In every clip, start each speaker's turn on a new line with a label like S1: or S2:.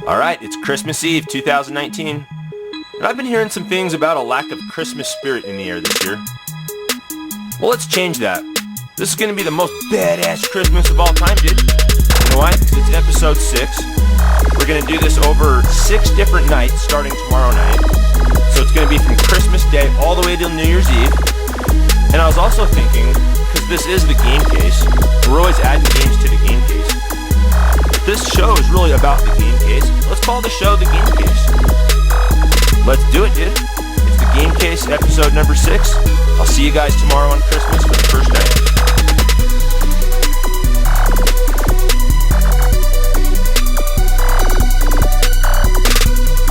S1: Alright, it's Christmas Eve 2019, and I've been hearing some things about a lack of Christmas spirit in the air this year. Well, let's change that. This is going to be the most badass Christmas of all time, dude. You know why? Because it's episode 6. We're going to do this over 6 different nights starting tomorrow night. So it's going to be from Christmas Day all the way till New Year's Eve. And I was also thinking, because this is the game case, we're always adding games to the game case. If this show is really about the game case, let's call the show the game case. Let's do it, dude. It's the game case, episode number 6. I'll see you guys tomorrow on Christmas for the first night.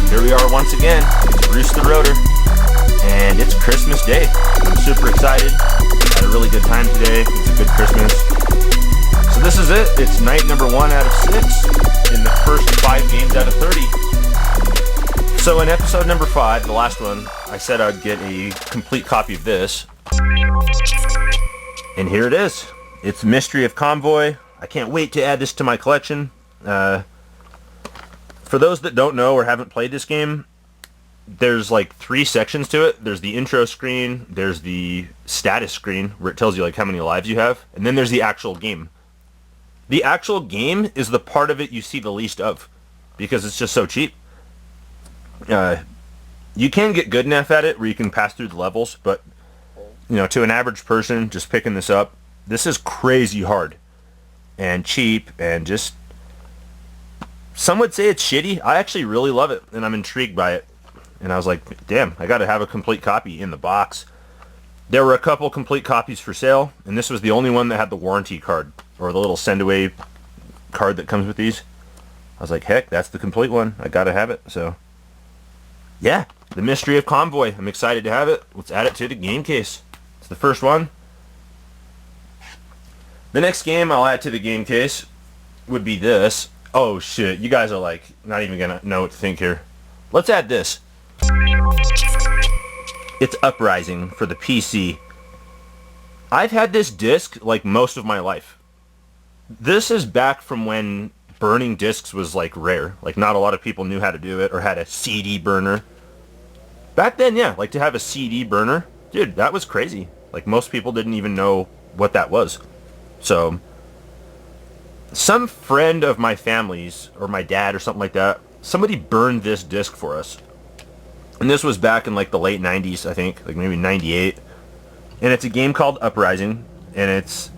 S1: Here we are once again. It's Roose the Rotor, and it's Christmas Day. I'm super excited. Had a really good time today. It's a good Christmas. So this is it. It's night number 1 out of 6 in the first 5 games out of 30. So in episode number 5, the last one, I said I'd get a complete copy of this. And here it is. It's Mystery of Comvoy. I can't wait to add this to my collection. For those that don't know or haven't played this game, there's like 3 sections to it. There's the intro screen, there's the status screen where it tells you like how many lives you have, and then there's the actual game. The actual game is the part of it you see the least of because it's just so cheap. You can get good enough at it where you can pass through the levels, but you know, to an average person just picking this up, this is crazy hard and cheap and just, some would say it's shitty. I actually really love it and I'm intrigued by it. And I was like, damn, I gotta have a complete copy in the box. There were a couple complete copies for sale, and this was the only one that had the warranty card, or the little send away card that comes with these. I was like, heck, that's the complete one. I gotta have it. So yeah, the Mystery of Comvoy. I'm excited to have it. Let's add it to the game case. It's the first one. The next game I'll add to the game case would be this. Oh shit, you guys are like not even gonna know what to think here. Let's add this. It's Uprising for the PC. I've had this disc like most of my life. This is back from when burning discs was like rare. Like not a lot of people knew how to do it or had a CD burner. Back then, yeah, like to have a CD burner, dude, that was crazy. Like most people didn't even know what that was. So some friend of my family's or my dad or something like that, somebody burned this disc for us. And this was back in like the late 90s, I think, like maybe 98. And it's a game called Uprising, and it's,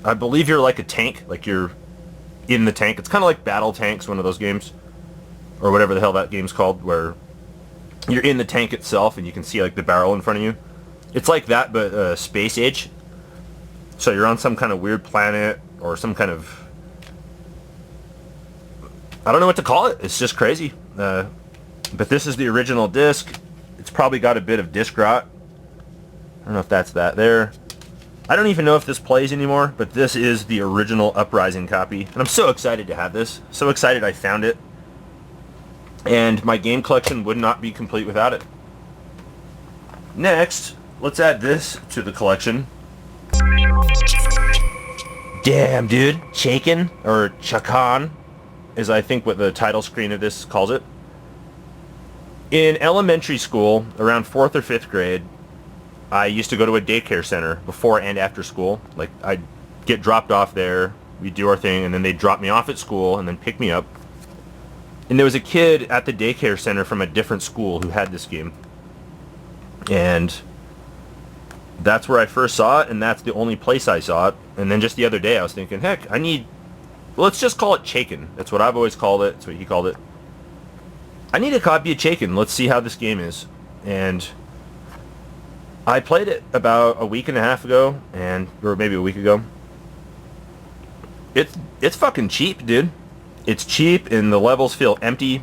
S1: I believe you're like a tank, like you're in the tank. It's kind of like Battle Tanks, one of those games, or whatever the hell that game's called, where you're in the tank itself and you can see like the barrel in front of you. It's like that, but space age. So you're on some kind of weird planet or some kind of, I don't know what to call it. It's just crazy. But this is the original disc. It's probably got a bit of disc rot. I don't know if that's that there. I don't even know if this plays anymore, but this is the original Uprising copy. And I'm so excited to have this. So excited I found it. And my game collection would not be complete without it. Next, let's add this to the collection. Damn, dude. Chakan, or Chakan, is I think what the title screen of this calls it. In elementary school, around 4th or 5th grade, I used to go to a daycare center before and after school. Like, I'd get dropped off there, we'd do our thing, and then they'd drop me off at school and then pick me up. And there was a kid at the daycare center from a different school who had this game. And that's where I first saw it, and that's the only place I saw it. And then just the other day I was thinking, heck, I need, let's just call it Chakan. That's what I've always called it. That's what he called it. I need a copy of Chakan. Let's see how this game is. And I played it about a week and a half ago, or maybe a week ago. It's fucking cheap, dude. It's cheap, and the levels feel empty,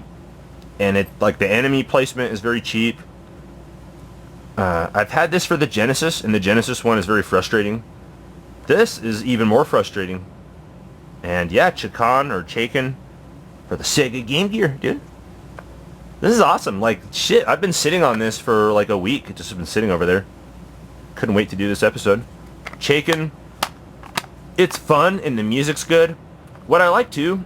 S1: and it like the enemy placement is very cheap. I've had this for the Genesis, and the Genesis one is very frustrating. This is even more frustrating. And yeah, Chakan or Chakan for the Sega Game Gear, dude. This is awesome. Like, shit, I've been sitting on this for like a week. It just has been sitting over there. Couldn't wait to do this episode. Chakan, it's fun and the music's good. What I like too,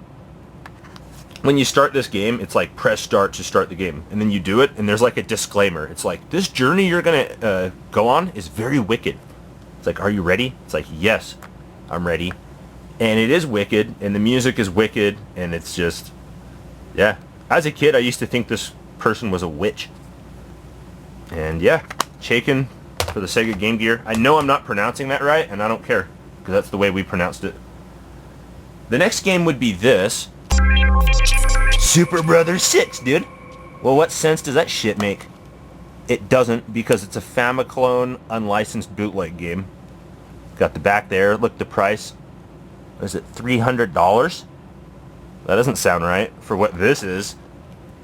S1: when you start this game, it's like press start to start the game. And then you do it, and there's like a disclaimer. It's like, this journey you're going to go on is very wicked. It's like, are you ready? It's like, yes, I'm ready. And it is wicked, and the music is wicked, and it's just, yeah. As a kid, I used to think this person was a witch. And yeah, Chakan for the Sega Game Gear. I know I'm not pronouncing that right, and I don't care, because that's the way we pronounced it. The next game would be this. Super Brothers 6, dude. Well, what sense does that shit make? It doesn't, because it's a Famicom unlicensed bootleg game. Got the back there. Look, the price. What is it, $300? That doesn't sound right for what this is.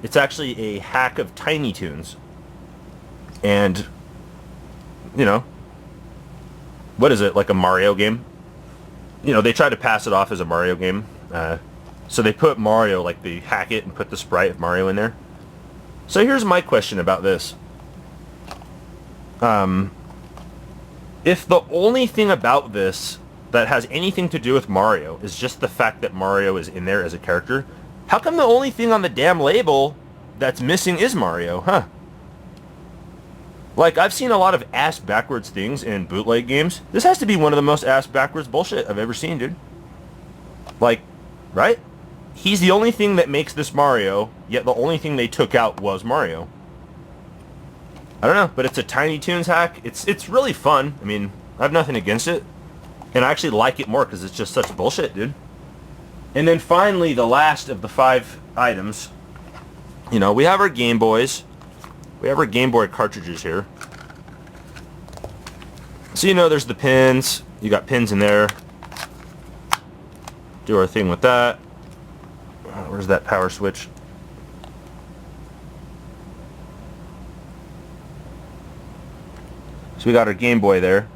S1: It's actually a hack of Tiny Toons. And, you know, what is it, like a Mario game? You know, they try to pass it off as a Mario game. So they put Mario, like they hack it and put the sprite of Mario in there. So here's my question about this. If the only thing about this that has anything to do with Mario is just the fact that Mario is in there as a character, how come the only thing on the damn label that's missing is Mario, huh? Like, I've seen a lot of ass-backwards things in bootleg games. This has to be one of the most ass-backwards bullshit I've ever seen, dude. Like, right? He's the only thing that makes this Mario, yet the only thing they took out was Mario. I don't know, but it's a Tiny Toons hack. It's really fun. I mean, I have nothing against it. And I actually like it more because it's just such bullshit, dude. And then finally, the last of the 5 items. You know, we have our Game Boys. We have our Game Boy cartridges here. So, you know, there's the pins. You got pins in there. Do our thing with that. Where's that power switch? So we got our Game Boy there.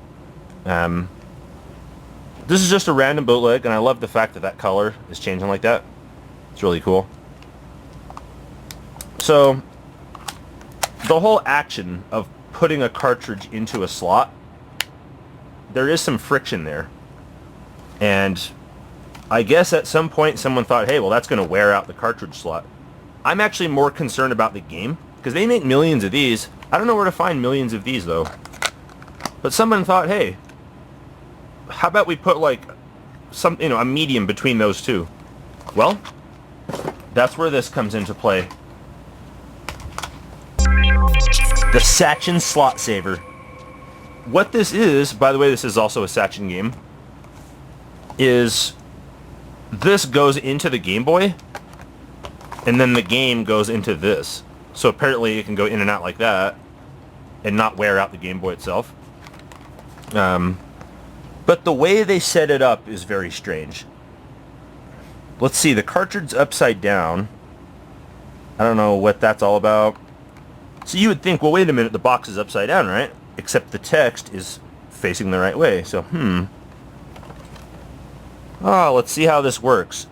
S1: This is just a random bootleg, and I love the fact that that color is changing like that. It's really cool. So, the whole action of putting a cartridge into a slot, there is some friction there. And I guess at some point someone thought, hey, well, that's going to wear out the cartridge slot. I'm actually more concerned about the game, because they make millions of these. I don't know where to find millions of these, though. But someone thought, hey, how about we put like some, you know, a medium between those two? Well, that's where this comes into play. The Sachen Slot Saver. What this is, by the way, this is also a Sachen game, is this goes into the Game Boy, and then the game goes into this. So apparently it can go in and out like that, and not wear out the Game Boy itself. But the way they set it up is very strange. Let's see, the cartridge's upside down. I don't know what that's all about. So you would think, well, wait a minute, the box is upside down, right? Except the text is facing the right way. So, Oh, let's see how this works.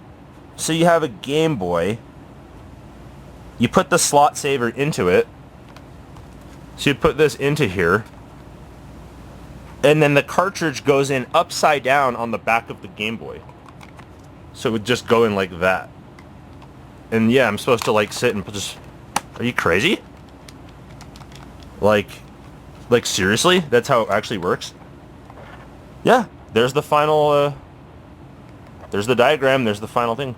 S1: So you have a Game Boy. You put the slot saver into it. So you put this into here. And then the cartridge goes in upside down on the back of the Game Boy. So it would just go in like that. And yeah, I'm supposed to like sit and just... Are you crazy? Like seriously? That's how it actually works? Yeah, there's the final... there's the diagram, there's the final thing.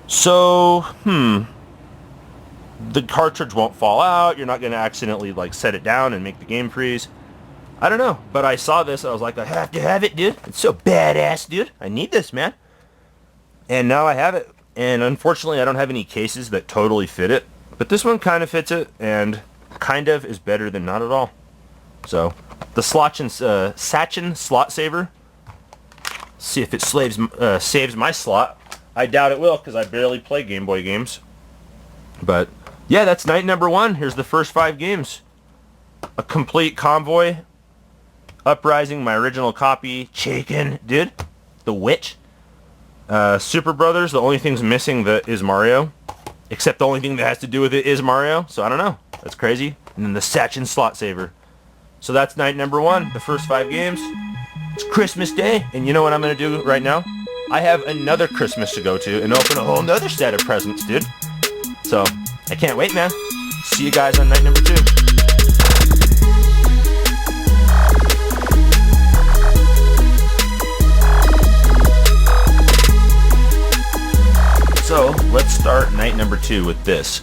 S1: So, the cartridge won't fall out. You're not going to accidentally like set it down and make the game freeze. I don't know, but I saw this. I was like, I have to have it, dude. It's so badass, dude. I need this, man. And now I have it. And unfortunately, I don't have any cases that totally fit it. But this one kind of fits it, and kind of is better than not at all. So, the Sachen Slot Saver. See if it saves my slot. I doubt it will, because I barely play Game Boy games. But, yeah, that's night number 1. Here's the first 5 games. A complete Comvoy. Uprising, my original copy. Chakan, dude. The Witch. Super Brothers, the only thing's missing that is Mario. Except the only thing that has to do with it is Mario. So I don't know. That's crazy. And then the Sachen Slot Saver. So that's night number 1. The first 5 games. It's Christmas Day. And you know what I'm going to do right now? I have another Christmas to go to and open a whole nother set of presents, dude. So, I can't wait, man. See you guys on night number 2. So, let's start night number 2 with this.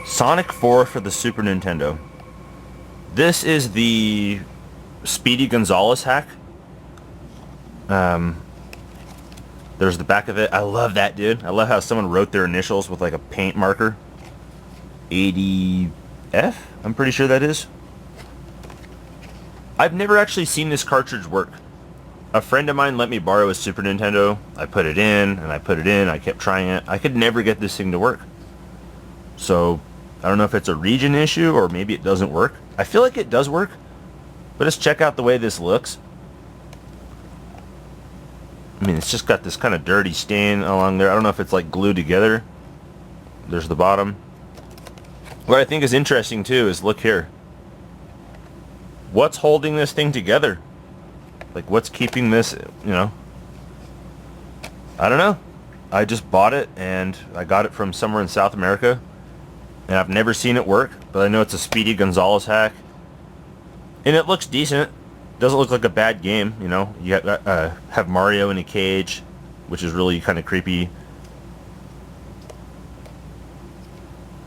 S1: Sonic 4 for the Super Nintendo. This is the Speedy Gonzales hack. There's the back of it. I love that, dude. I love how someone wrote their initials with like a paint marker. 80F, I'm pretty sure that is. I've never actually seen this cartridge work. A friend of mine let me borrow a Super Nintendo. I put it in, and I put it in. I kept trying it. I could never get this thing to work. So, I don't know if it's a region issue, or maybe it doesn't work. I feel like it does work. But let's check out the way this looks. I mean, it's just got this kind of dirty stain along there. I don't know if it's like glued together. There's the bottom. What I think is interesting too is, look here. What's holding this thing together? Like, what's keeping this, you know? I don't know. I just bought it, and I got it from somewhere in South America. And I've never seen it work, but I know it's a Speedy Gonzales hack. And it looks decent. Doesn't look like a bad game, you know. You have Mario in a cage, which is really kind of creepy.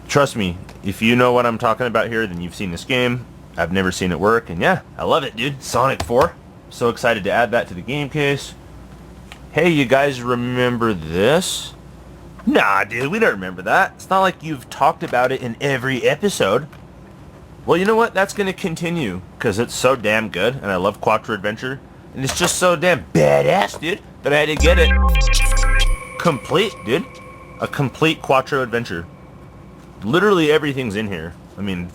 S1: Trust me, if you know what I'm talking about here, then you've seen this game. I've never seen it work, and yeah, I love it, dude. Sonic 4. So excited to add that to the game case. Hey, you guys remember this? Nah, dude, we don't remember that. It's not like you've talked about it in every episode. Well, you know what? That's going to continue, because it's so damn good, and I love Quattro Adventure, and it's just so damn badass, dude, that I had to get it complete, dude. A complete Quattro Adventure. Literally everything's in here. I mean,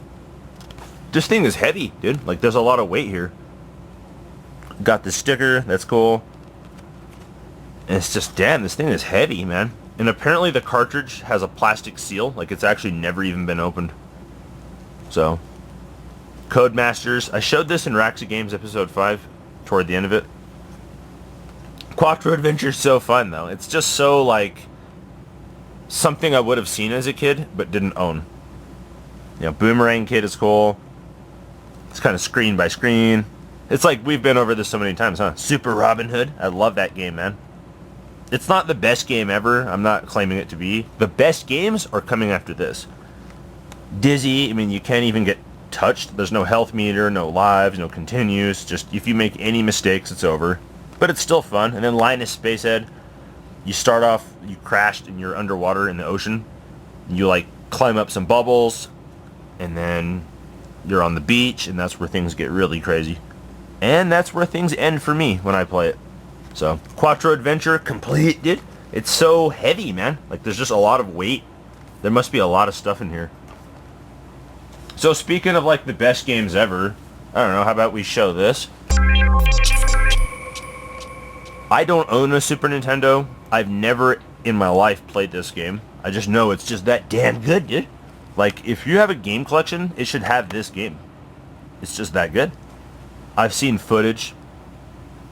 S1: this thing is heavy, dude. Like, there's a lot of weight here. Got the sticker, that's cool. And it's just, damn, this thing is heavy, man. And apparently the cartridge has a plastic seal, like it's actually never even been opened. So, Codemasters. I showed this in Racks of Games episode 5, toward the end of it. Quattro Adventure is so fun, though. It's just so, like, something I would have seen as a kid, but didn't own. You know, Boomerang Kid is cool. It's kind of screen by screen. It's like, we've been over this so many times, huh? Super Robin Hood. I love that game, man. It's not the best game ever. I'm not claiming it to be. The best games are coming after this. Dizzy, I mean, you can't even get touched. There's no health meter, no lives, no continues. Just, if you make any mistakes, it's over. But it's still fun. And then Linus Spacehead. You start off, you crashed and you're underwater in the ocean. You, like, climb up some bubbles. And then you're on the beach, and that's where things get really crazy. And that's where things end for me when I play it. So, Quattro Adventure complete, dude. It's so heavy, man. Like, there's just a lot of weight. There must be a lot of stuff in here. So, speaking of, like, the best games ever, I don't know, how about we show this? I don't own a Super Nintendo. I've never in my life played this game. I just know it's just that damn good, dude. Like, if you have a game collection, it should have this game. It's just that good. I've seen footage.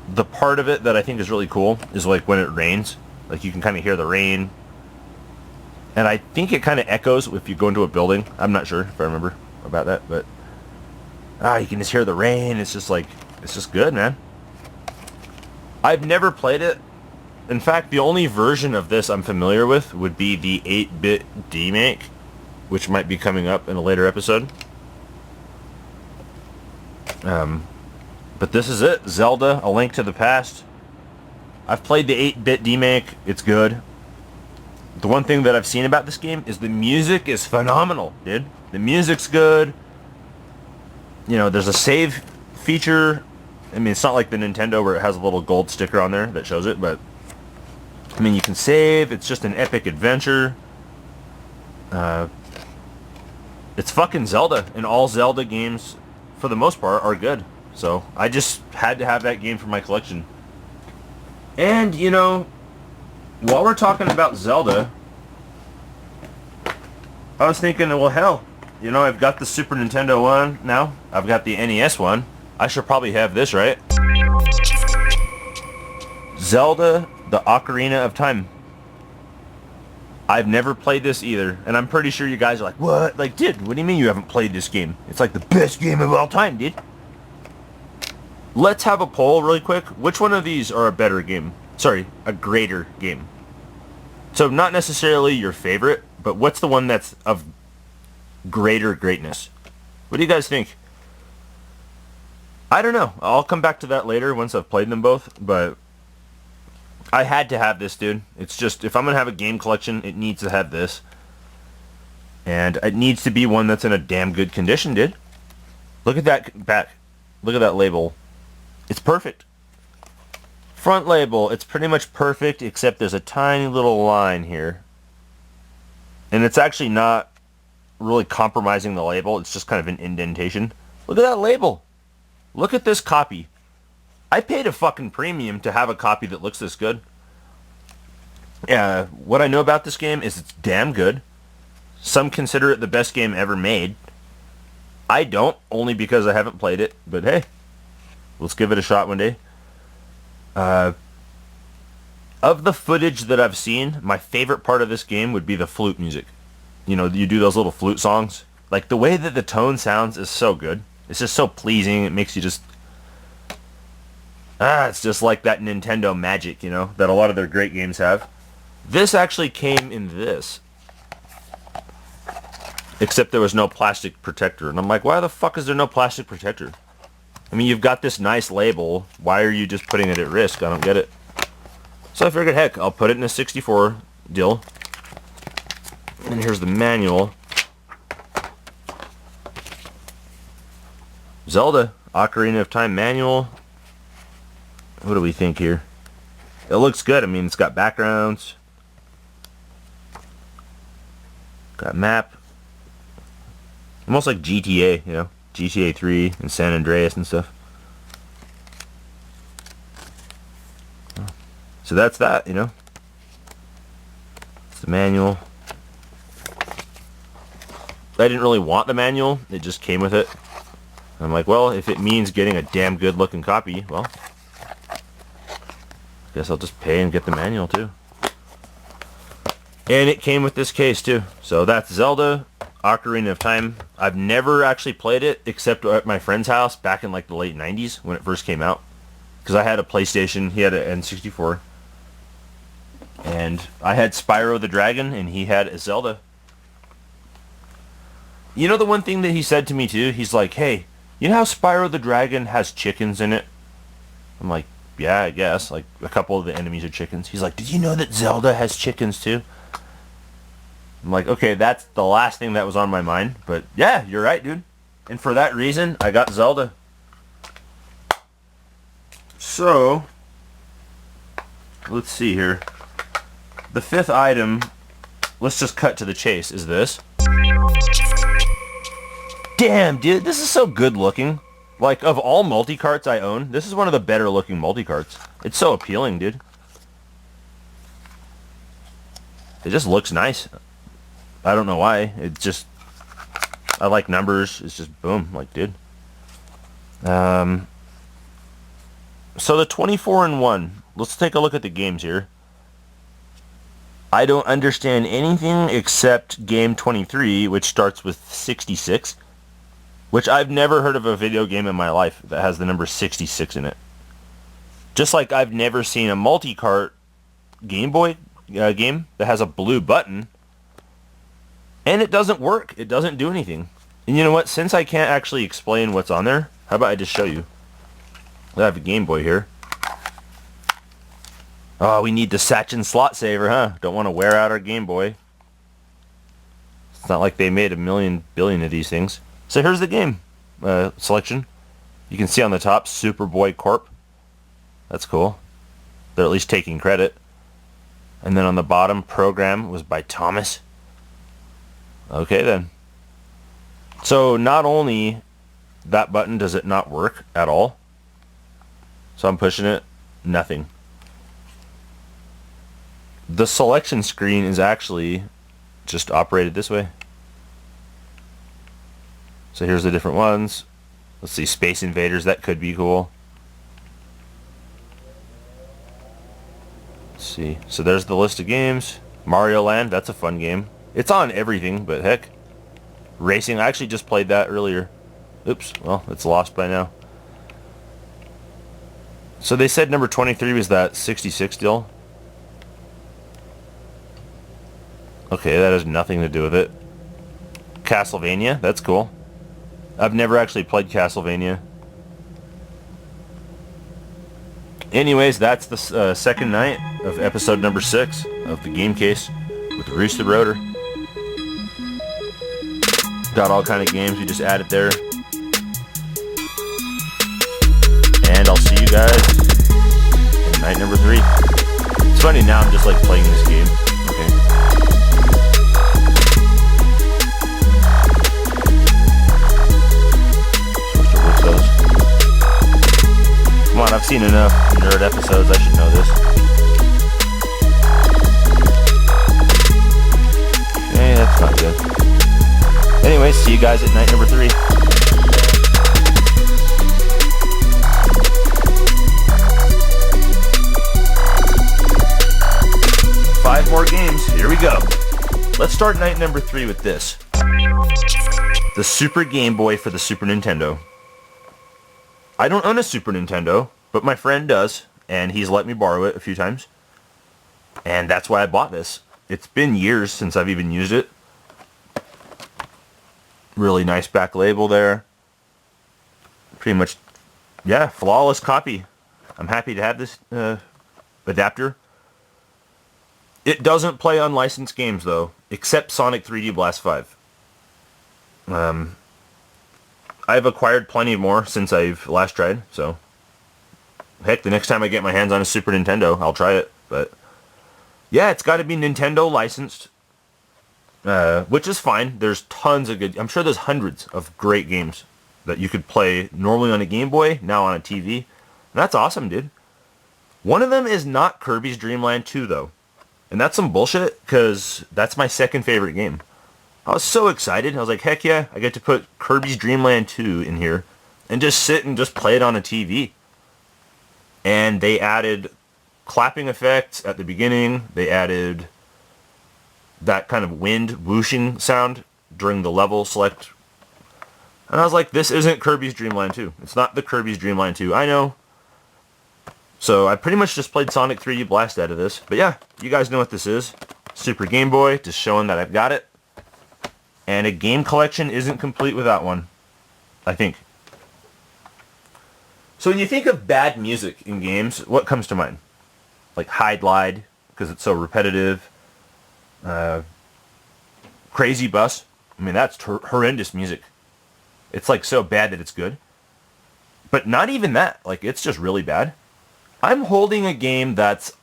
S1: The part of it that I think is really cool is like when it rains. Like you can kind of hear the rain. And I think it kind of echoes if you go into a building. I'm not sure if I remember about that, but you can just hear the rain. It's just like, it's just good, man. I've never played it. In fact, the only version of this I'm familiar with would be the 8-bit remake, which might be coming up in a later episode. But this is it. Zelda, A Link to the Past. I've played the 8-bit remake. It's good. The one thing that I've seen about this game is the music is phenomenal, dude. The music's good. You know, there's a save feature. I mean, it's not like the Nintendo where it has a little gold sticker on there that shows it, but I mean, you can save. It's just an epic adventure. It's fucking Zelda, and all Zelda games, for the most part, are good. So, I just had to have that game for my collection. And, you know, while we're talking about Zelda, I was thinking, well, hell, you know, I've got the Super Nintendo one now. I've got the NES one. I should probably have this, right? Zelda, the Ocarina of Time. I've never played this either, and I'm pretty sure you guys are like, what? Like, dude, what do you mean you haven't played this game? It's like the best game of all time, dude. Let's have a poll really quick. Which one of these are a better game? Sorry, a greater game. So not necessarily your favorite, but what's the one that's of greater greatness? What do you guys think? I don't know. I'll come back to that later once I've played them both, but I had to have this, dude. It's just, if I'm going to have a game collection, it needs to have this. And it needs to be one that's in a damn good condition, dude. Look at that back. Look at that label. It's perfect. Front label, it's pretty much perfect, except there's a tiny little line here. And it's actually not really compromising the label. It's just kind of an indentation. Look at that label. Look at this copy. I paid a fucking premium to have a copy that looks this good. What I know about this game is it's damn good. Some consider it the best game ever made. I don't, only because I haven't played it. But hey, let's give it a shot one day. Of the footage that I've seen, my favorite part of this game would be the flute music. You know, you do those little flute songs. Like, the way that the tone sounds is so good. It's just so pleasing. It makes you just... it's just like that Nintendo magic, you know, that a lot of their great games have. This actually came in this. Except there was no plastic protector. And I'm like, why the fuck is there no plastic protector? I mean, you've got this nice label. Why are you just putting it at risk? I don't get it. So I figured, heck, I'll put it in a 64 deal. And here's the manual. Zelda, Ocarina of Time manual. What do we think here? It looks good. I mean, it's got backgrounds. Got map. Almost like GTA, you know? GTA 3 and San Andreas and stuff. So that's that, you know? It's the manual. I didn't really want the manual. It just came with it. I'm like, well, if it means getting a damn good looking copy, well, guess I'll just pay and get the manual too. And it came with this case too. So that's Zelda, Ocarina of Time. I've never actually played it except at my friend's house back in like the late 90s when it first came out. Because I had a PlayStation, he had an N64. And I had Spyro the Dragon and he had a Zelda. You know the one thing that he said to me too? He's like, hey, you know how Spyro the Dragon has chickens in it? I'm like, yeah, I guess. Like, a couple of the enemies are chickens. He's like, did you know that Zelda has chickens too? I'm like, okay, that's the last thing that was on my mind. But yeah, you're right, dude. And for that reason, I got Zelda. So, let's see here. The fifth item, let's just cut to the chase, is this. Damn, dude, this is so good looking. Like, of all multi-carts I own, this is one of the better looking multi-carts. It's so appealing, dude. It just looks nice. I don't know why. It just... I like numbers. It's just boom, like, dude. So the 24-in-1. Let's take a look at the games here. I don't understand anything except game 23, which starts with 66. Which I've never heard of a video game in my life that has the number 66 in it. Just like I've never seen a multi-cart Game Boy game that has a blue button. And it doesn't work. It doesn't do anything. And you know what? Since I can't actually explain what's on there, how about I just show you? I have a Game Boy here. Oh, we need the Sachen slot saver, huh? Don't want to wear out our Game Boy. It's not like they made a million billion of these things. So here's the game selection. You can see on the top, Superboy Corp. That's cool. They're at least taking credit. And then on the bottom, program was by Thomas. Okay then. So not only that button does it not work at all. So I'm pushing it, nothing. The selection screen is actually just operated this way. So here's the different ones. Let's see, Space Invaders, that could be cool. see. So there's the list of games. Mario Land, that's a fun game. It's on everything, but heck. Racing, I actually just played that earlier. Oops, well, it's lost by now. So they said number 23 was that 66 deal. Okay, that has nothing to do with it. Castlevania, that's cool. I've never actually played Castlevania. Anyways, that's the second night of episode number 6 of the Game Case with Roose the Rotor. Got all kind of games, we just added there. And I'll see you guys in night number 3. It's funny, now I'm just like playing this game. Okay. Supposed to whip those. Come on, I've seen enough nerd episodes, I should know this. Okay, that's not good. Anyway, see you guys at night number 3. Five more games. Here we go. Let's start night number 3 with this. The Super Game Boy for the Super Nintendo. I don't own a Super Nintendo, but my friend does, and he's let me borrow it a few times. And that's why I bought this. It's been years since I've even used it. Really nice back label there. Pretty much, yeah, flawless copy. I'm happy to have this adapter. It doesn't play unlicensed games, though, except Sonic 3D Blast 5. I've acquired plenty more since I've last tried, so... Heck, the next time I get my hands on a Super Nintendo, I'll try it, but... Yeah, it's got to be Nintendo licensed, which is fine. There's tons of good... I'm sure there's hundreds of great games that you could play normally on a Game Boy, now on a TV. And that's awesome, dude. One of them is not Kirby's Dream Land 2, though. And that's some bullshit, because that's my second favorite game. I was so excited. I was like, heck yeah, I get to put Kirby's Dream Land 2 in here and just sit and just play it on a TV. And they added clapping effects at the beginning. They added that kind of wind whooshing sound during the level select. And I was like, this isn't Kirby's Dream Land 2. It's not the Kirby's Dream Land 2. I know. So I pretty much just played Sonic 3D Blast out of this. But yeah, you guys know what this is. Super Game Boy, just showing that I've got it. And a game collection isn't complete without one, I think. So when you think of bad music in games, what comes to mind? Like Hide Glide, because it's so repetitive. Crazy Bus. I mean, that's horrendous music. It's like so bad that it's good. But not even that. Like, it's just really bad. I'm holding a game that's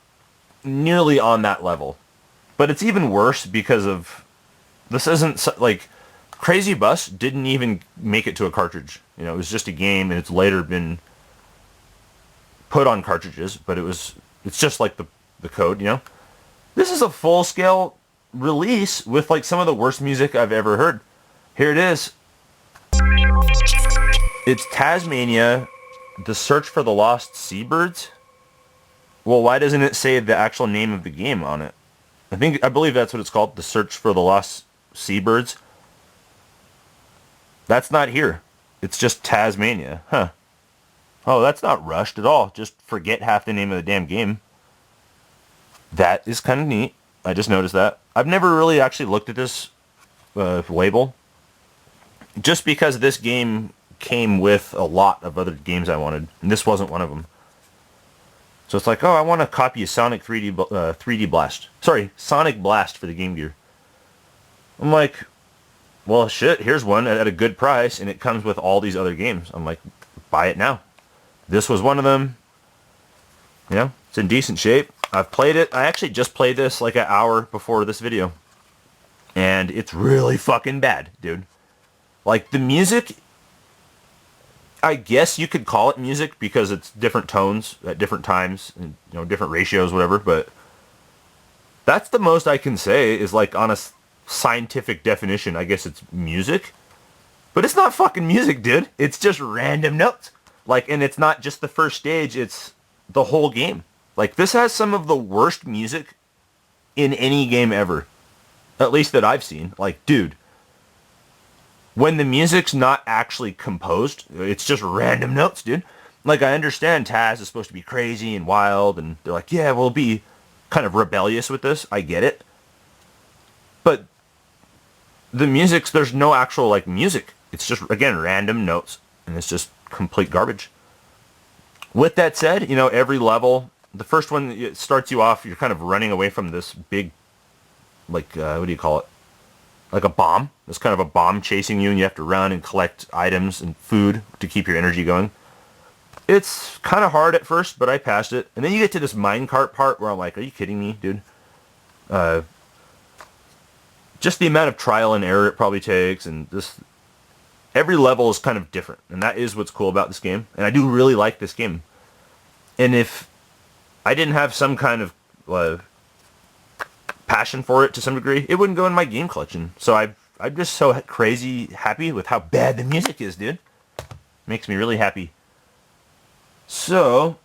S1: nearly on that level. But it's even worse because of... This isn't... Like, Crazy Bus didn't even make it to a cartridge. You know, it was just a game, and it's later been put on cartridges. But it's just like the code, you know? This is a full-scale release with, like, some of the worst music I've ever heard. Here it is. It's Tazmania, The Search for the Lost Seabirds. Well, why doesn't it say the actual name of the game on it? I believe that's what it's called, The Search for the Lost Seabirds. That's not here. It's just Tazmania. Huh. Oh, that's not rushed at all. Just forget half the name of the damn game. That is kind of neat. I just noticed that. I've never really actually looked at this label. Just because this game came with a lot of other games I wanted. And this wasn't one of them. So it's like, oh, I want a copy of Sonic 3D Blast. Sorry, Sonic Blast for the Game Gear. I'm like, well, shit, here's one at a good price, and it comes with all these other games. I'm like, buy it now. This was one of them. You know, it's in decent shape. I've played it. I actually just played this like an hour before this video. And it's really fucking bad, dude. Like, the music... I guess you could call it music because it's different tones at different times and, you know, different ratios, whatever, but that's the most I can say is like on a scientific definition. I guess it's music, but it's not fucking music, dude. It's just random notes. Like, and it's not just the first stage, it's the whole game. Like, this has some of the worst music in any game ever. At least that I've seen. Like, dude, when the music's not actually composed, it's just random notes, dude. Like, I understand Taz is supposed to be crazy and wild, and they're like, yeah, we'll be kind of rebellious with this. I get it. But the music's, there's no actual, like, music. It's just, again, random notes, and it's just complete garbage. With that said, you know, every level, the first one, it starts you off, you're kind of running away from this big, like, what do you call it? Like a bomb. There's kind of a bomb chasing you, and you have to run and collect items and food to keep your energy going. It's kind of hard at first, but I passed it. And then you get to this minecart part where I'm like, are you kidding me, dude? Just the amount of trial and error it probably takes, and this... Every level is kind of different, and that is what's cool about this game. And I do really like this game. And if I didn't have some kind of passion for it to some degree, it wouldn't go in my game collection. So I'm just so crazy happy with how bad the music is, dude. Makes me really happy. So,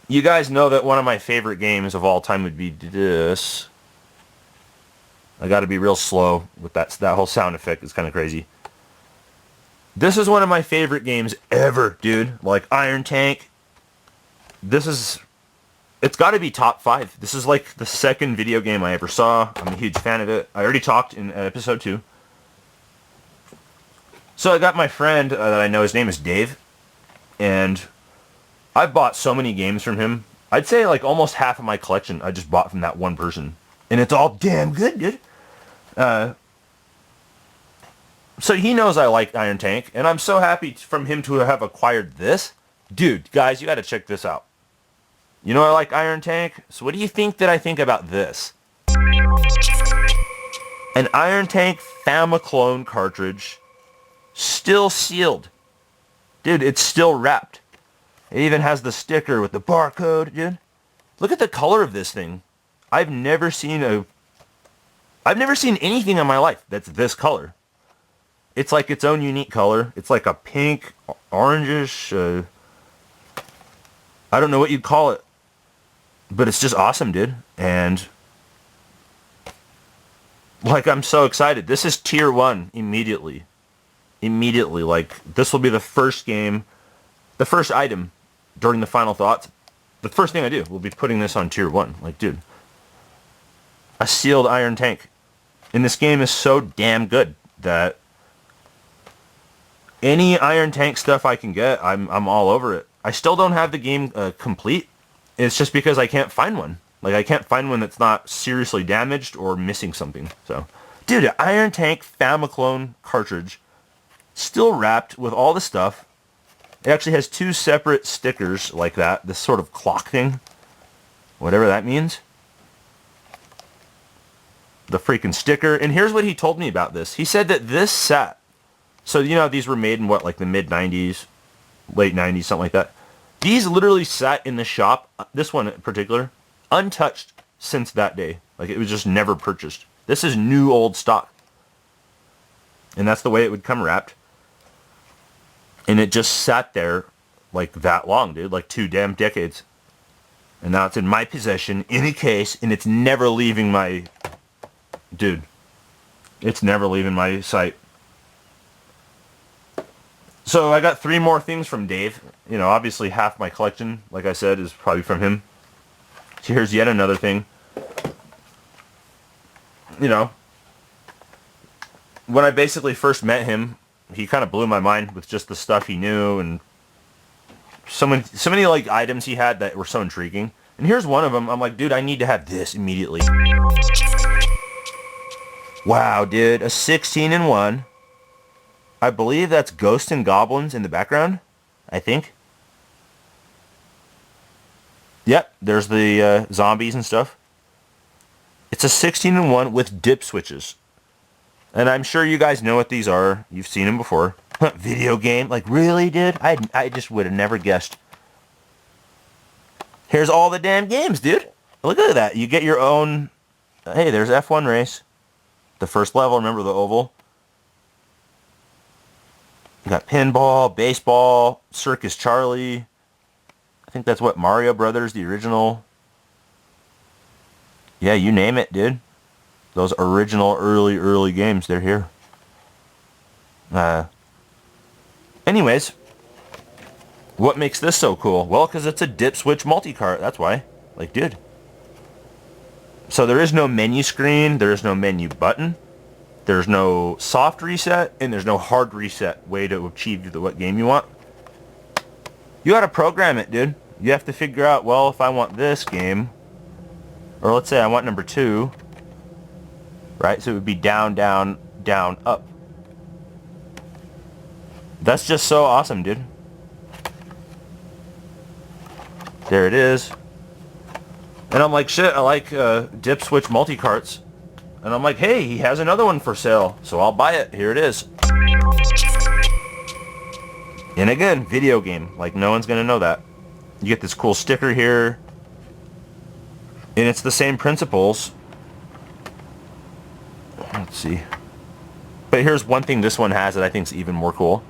S1: you guys know that one of my favorite games of all time would be this. I gotta be real slow with that whole sound effect. It's kind of crazy. This is one of my favorite games ever, dude. Like, Iron Tank. It's got to be top 5. This is like the second video game I ever saw. I'm a huge fan of it. I already talked in episode 2. So I got my friend that I know, his name is Dave. And I've bought so many games from him. I'd say like almost half of my collection I just bought from that one person. And it's all damn good, dude. So he knows I like Iron Tank, and I'm so happy from him to have acquired this. Dude, guys, you gotta check this out. You know I like Iron Tank? So what do you think that I think about this? An Iron Tank Famicom cartridge, still sealed. Dude, it's still wrapped. It even has the sticker with the barcode, dude. Look at the color of this thing. I've never seen anything in my life that's this color. It's like its own unique color. It's like a pink, orangish, I don't know what you'd call it. But it's just awesome, dude. And, like, I'm so excited. This is tier 1 immediately. Immediately. Like, this will be the first game, the first item during the final thoughts. The first thing I do will be putting this on tier 1. Like, dude. A sealed Iron Tank. And this game is so damn good that any Iron Tank stuff I can get, I'm all over it. I still don't have the game complete. It's just because I can't find one. Like, I can't find one that's not seriously damaged or missing something. So, dude, an Iron Tank Famicom cartridge, still wrapped with all the stuff. It actually has 2 separate stickers like that. This sort of clock thing. Whatever that means. The freaking sticker. And here's what he told me about this. He said that this sat. So, you know, these were made in what, like the mid-90s, late 90s, something like that. These literally sat in the shop, this one in particular, untouched since that day. Like, it was just never purchased. This is new old stock. And that's the way it would come wrapped. And it just sat there like that long, dude. Like 2 damn decades. And now it's in my possession, in a case, and it's never leaving my... Dude. It's never leaving my sight. So I got 3 more things from Dave. You know, obviously half my collection, like I said, is probably from him. So here's yet another thing. You know, when I basically first met him, he kind of blew my mind with just the stuff he knew and so many like items he had that were so intriguing. And here's one of them. I'm like, dude, I need to have this immediately. Wow, dude, a 16-in-1. I believe that's Ghosts and Goblins in the background, I think. Yep, there's the zombies and stuff. It's a 16-in-1 with dip switches. And I'm sure you guys know what these are. You've seen them before. Video game? Like, really, dude? I just would have never guessed. Here's all the damn games, dude. Look at that. You get your own... Hey, there's F1 race. The first level, remember the oval? You got pinball, baseball, Circus Charlie, I think that's what, Mario Brothers, the original. Yeah, you name it, dude. Those original early games, they're here. Anyways, what makes this so cool? Well, because it's a dip switch multi-cart, that's why. Like, dude. So there is no menu screen, there is no menu button, there's no soft reset, and there's no hard reset way to achieve what game you want. You gotta program it, dude. You have to figure out, well, if I want this game, or let's say I want number 2, right? So it would be down, down, down, up. That's just so awesome, dude. There it is. And I'm like, shit, I like dip switch multi-carts. And I'm like, hey, he has another one for sale, so I'll buy it. Here it is. And again, video game. Like, no one's gonna know that. You get this cool sticker here. And it's the same principles. Let's see. But here's one thing this one has that I think is even more cool.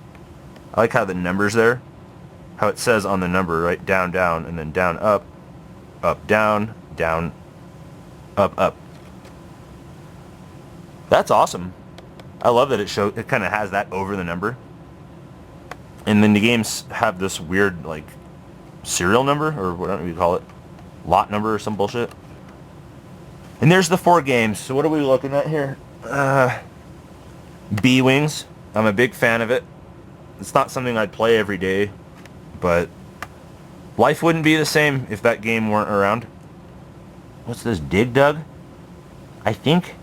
S1: I like how the number's there. How it says on the number, right? Down, down, and then down, up, down, down, up. That's awesome. I love that it kind of has that over the number. And then the games have this weird, like, serial number, or whatever you call it. Lot number or some bullshit. And there's the 4 games. So what are we looking at here? B-Wings. I'm a big fan of it. It's not something I'd play every day, but life wouldn't be the same if that game weren't around. What's this? Dig Dug? I think.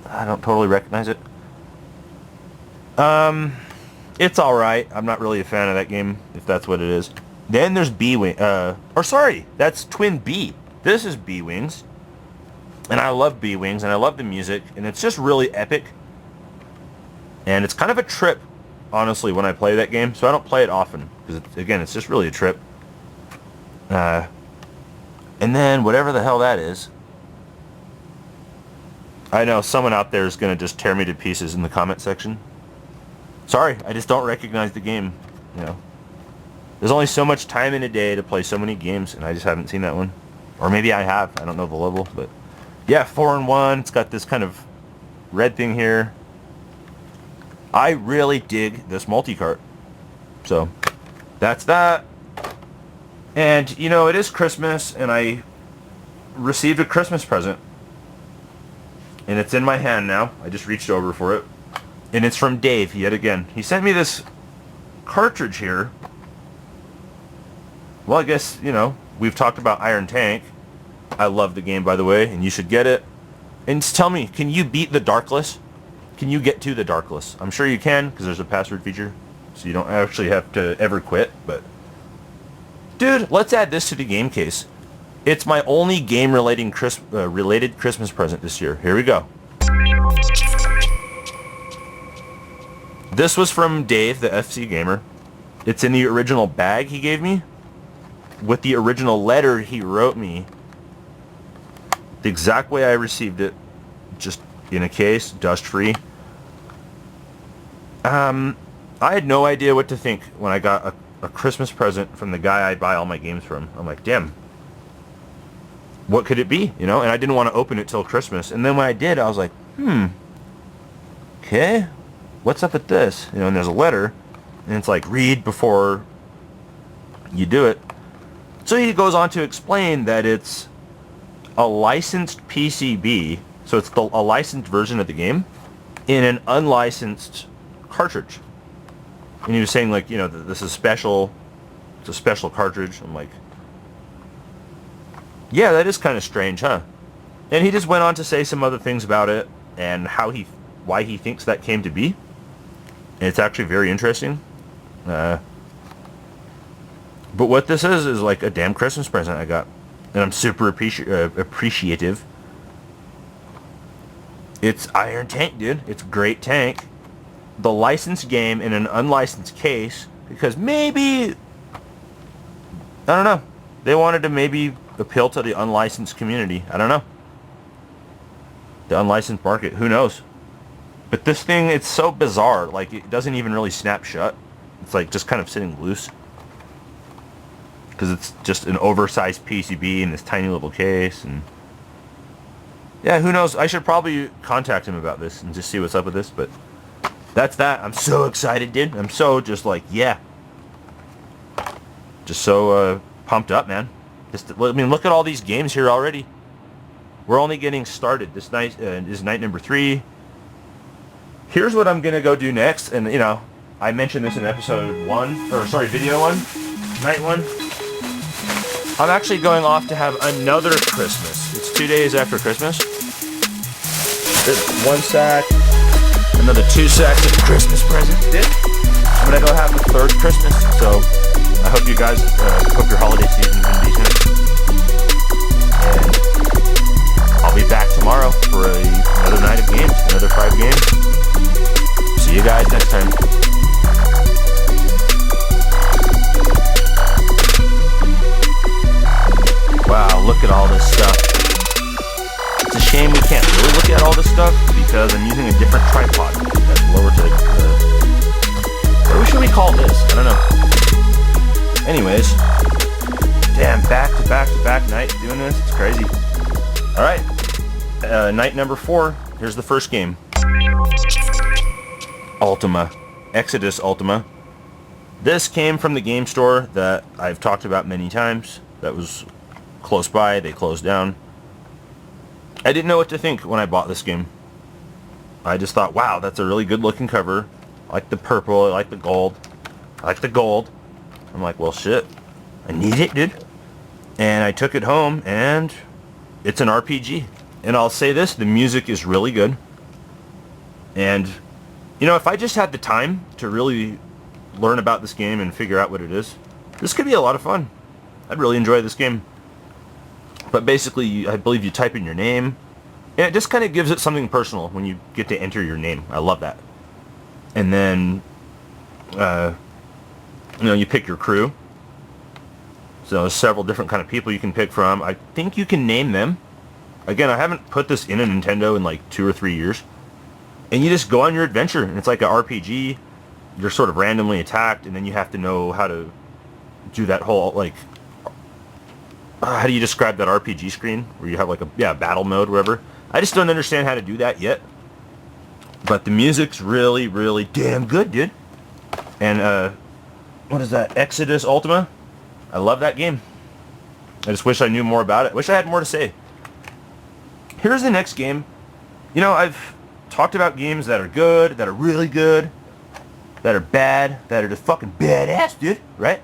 S1: I don't totally recognize it. It's alright. I'm not really a fan of that game, if that's what it is. Then there's B-Wing. Or sorry, that's Twin B. This is B-Wings. And I love B-Wings, and I love the music, and it's just really epic. And it's kind of a trip, honestly, when I play that game. So I don't play it often, because, again, it's just really a trip. And then, whatever the hell that is. I know someone out there is going to just tear me to pieces in the comment section. Sorry, I just don't recognize the game, you know. There's only so much time in a day to play so many games, and I just haven't seen that one. Or maybe I have. I don't know the level, but... yeah, 4-in-1. It's got this kind of red thing here. I really dig this multi-cart. So, that's that. And, you know, it is Christmas, and I received a Christmas present. And it's in my hand now. I just reached over for it. And it's from Dave, yet again. He sent me this cartridge here. Well, I guess, you know, we've talked about Iron Tank. I love the game, by the way, and you should get it. And just tell me, can you beat the Darkless? Can you get to the Darkless? I'm sure you can, because there's a password feature. So you don't actually have to ever quit, but... dude, let's add this to the game case. It's my only game-related Christmas present this year. Here we go. This was from Dave, the FC Gamer. It's in the original bag he gave me, with the original letter he wrote me. The exact way I received it, just in a case, dust-free. I had no idea what to think when I got a Christmas present from the guy I buy all my games from. I'm like, damn, what could it be, you know? And I didn't want to open it till Christmas. And then when I did, I was like, okay, what's up with this? You know, and there's a letter, and it's like, read before you do it. So he goes on to explain that it's a licensed PCB, so it's a licensed version of the game, in an unlicensed cartridge. And he was saying, like, you know, this is special, it's a special cartridge. I'm like, yeah, that is kind of strange, huh? And he just went on to say some other things about it, and why he thinks that came to be. And it's actually very interesting. But what this is like a damn Christmas present I got. And I'm super appreciative. It's Iron Tank, dude. It's a great tank. The licensed game in an unlicensed case, because maybe, I don't know, they wanted to maybe appeal to the unlicensed community. I don't know. The unlicensed market, who knows? But this thing, it's so bizarre. Like, it doesn't even really snap shut. It's like just kind of sitting loose. because it's just an oversized PCB in this tiny little case. And yeah, who knows? I should probably contact him about this and just see what's up with this. But that's that. I'm so excited, dude. I'm so just like, yeah. Just so pumped up, man. I mean, look at all these games here already. We're only getting started. This night is night number 3. Here's what I'm going to go do next. And, you know, I mentioned this in episode 1, or sorry, video 1, night 1. I'm actually going off to have another Christmas. It's 2 days after Christmas. There's 1 sack, another 2 sacks of Christmas presents. I'm going to go have a 3rd Christmas. So I hope you guys, hope your holiday season's been decent. And I'll be back tomorrow for another night of games, another 5 games. See you guys next time. Wow, look at all this stuff. It's a shame we can't really look at all this stuff because I'm using a different tripod that's lower to what should we call this? I don't know. Anyways, damn, back to back night doing this. It's crazy. Alright, night number 4. Here's the first game. Ultima. Exodus Ultima. This came from the game store that I've talked about many times. That was close by. They closed down. I didn't know what to think when I bought this game. I just thought, wow, that's a really good looking cover. I like the purple. I like the gold. I like the gold. I'm like, well, shit. I need it, dude. And I took it home, and it's an RPG. And I'll say this, the music is really good. And, you know, if I just had the time to really learn about this game and figure out what it is, this could be a lot of fun. I'd really enjoy this game. But basically, I believe you type in your name, and it just kind of gives it something personal when you get to enter your name. I love that. And then, you know, you pick your crew. So there's several different kind of people you can pick from. I think you can name them. Again, I haven't put this in a Nintendo in like 2 or 3 years. And you just go on your adventure, and it's like an RPG. You're sort of randomly attacked, and then you have to know how to do that whole, like, how do you describe that RPG screen? Where you have like a, battle mode, whatever. I just don't understand how to do that yet. But the music's really, really damn good, dude. And, what is that? Exodus Ultima? I love that game. I just wish I knew more about it. Wish I had more to say. Here's the next game. You know, I've talked about games that are good, that are really good, that are bad, that are just fucking badass, dude. Right?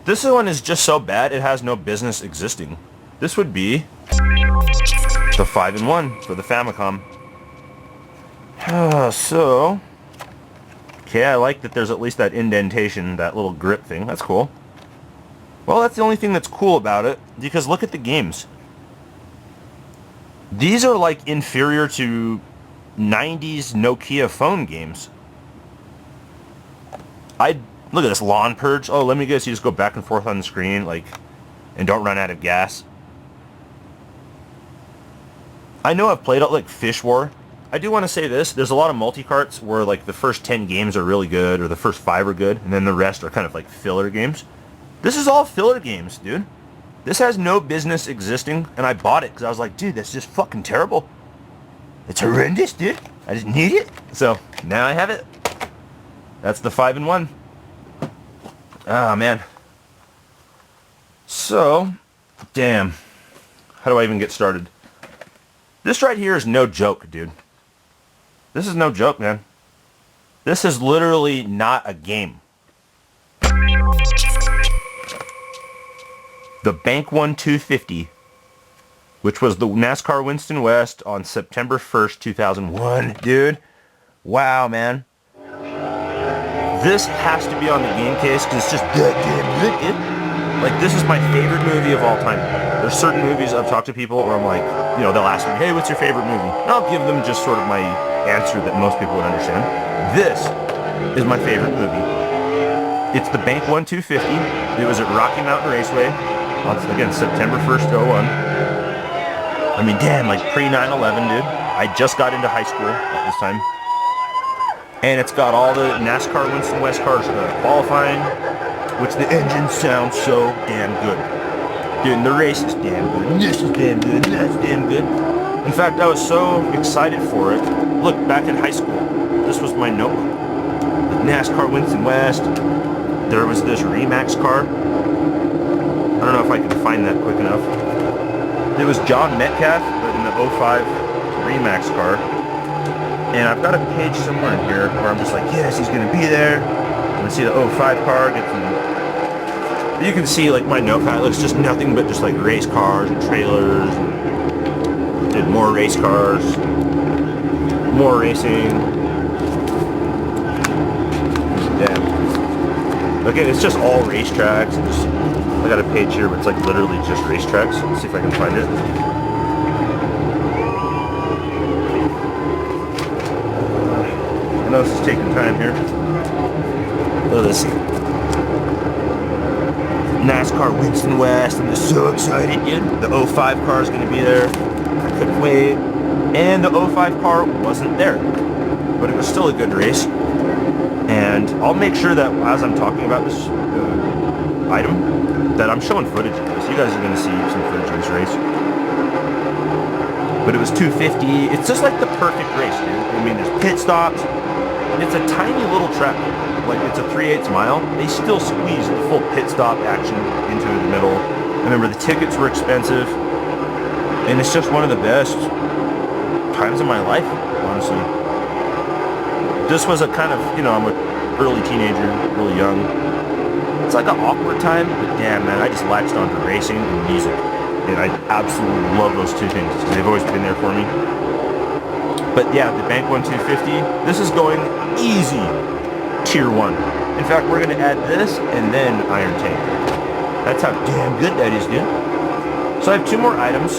S1: This one is just so bad, it has no business existing. This would be the 5-in-1 for the Famicom. So, okay, I like that there's at least that indentation, that little grip thing. That's cool. Well, that's the only thing that's cool about it, because look at the games. These are like inferior to 90s Nokia phone games. Look at this, Lawn Purge. Oh, let me guess, you just go back and forth on the screen, like, and don't run out of gas. I know I've played it like Fish War. I do want to say this, there's a lot of multi-carts where like the first 10 games are really good, or the first 5 are good, and then the rest are kind of like filler games. This is all filler games, dude. This has no business existing, and I bought it because I was like, dude, that's just fucking terrible. It's horrendous, dude. I just need it. So, now I have it. That's the 5-in-1. Ah, man. So, damn. How do I even get started? This right here is no joke, dude. This is no joke, man. This is literally not a game. The Bank 1 250, which was the NASCAR Winston West on September 1st, 2001. Dude, wow, man. This has to be on the game case because it's just that damn good, dude. Like, this is my favorite movie of all time. There's certain movies I've talked to people where I'm like, you know, they'll ask me, hey, what's your favorite movie? And I'll give them just sort of my answer that most people would understand. This is my favorite movie. It's the Bank 1 250. It was at Rocky Mountain Raceway on, again, September 1st, 01. I mean, damn, like pre-9/11, dude. I just got into high school at this time. And it's got all the NASCAR Winston West cars qualifying. which the engine sounds so damn good. Dude, and the race is damn good, and this is damn good, and that's damn good. In fact, I was so excited for it. Look, back in high school, this was my notebook. The NASCAR Winston West. There was this Remax car. I don't know if I can find that quick enough. It was John Metcalf, but in the 05 Remax car. And I've got a page somewhere in here where I'm just like, yes, he's going to be there. I'm going to see the 05 car, get some... You can see, like, my notepad looks just nothing but just, like, race cars and trailers. And did more race cars. More racing. Damn. Okay, it's just all racetracks. I got a page here, but it's, like, literally just racetracks. Let's see if I can find it. I know this is taking time here. Look at this. NASCAR Winston West. I'm just so excited, dude. The 05 car is going to be there. I couldn't wait. And the 05 car wasn't there. But it was still a good race. And I'll make sure that as I'm talking about this item, that I'm showing footage of this. You guys are going to see some footage of this race. But it was 250. It's just like the perfect race, dude. I mean, there's pit stops. It's a tiny little track. Like, it's a 3/8 mile. They still squeezed the full pit stop action into the middle. I remember the tickets were expensive. And it's just one of the best times of my life, honestly. This was a kind of, you know, I'm an early teenager, really young. It's like an awkward time, but damn, man, I just latched onto racing and music. And I absolutely love those two things. They've always been there for me. But yeah, the Bank 1 250, this is going easy tier 1. In fact, we're going to add this and then Iron Tank. That's how damn good that is, dude. So I have 2 more items.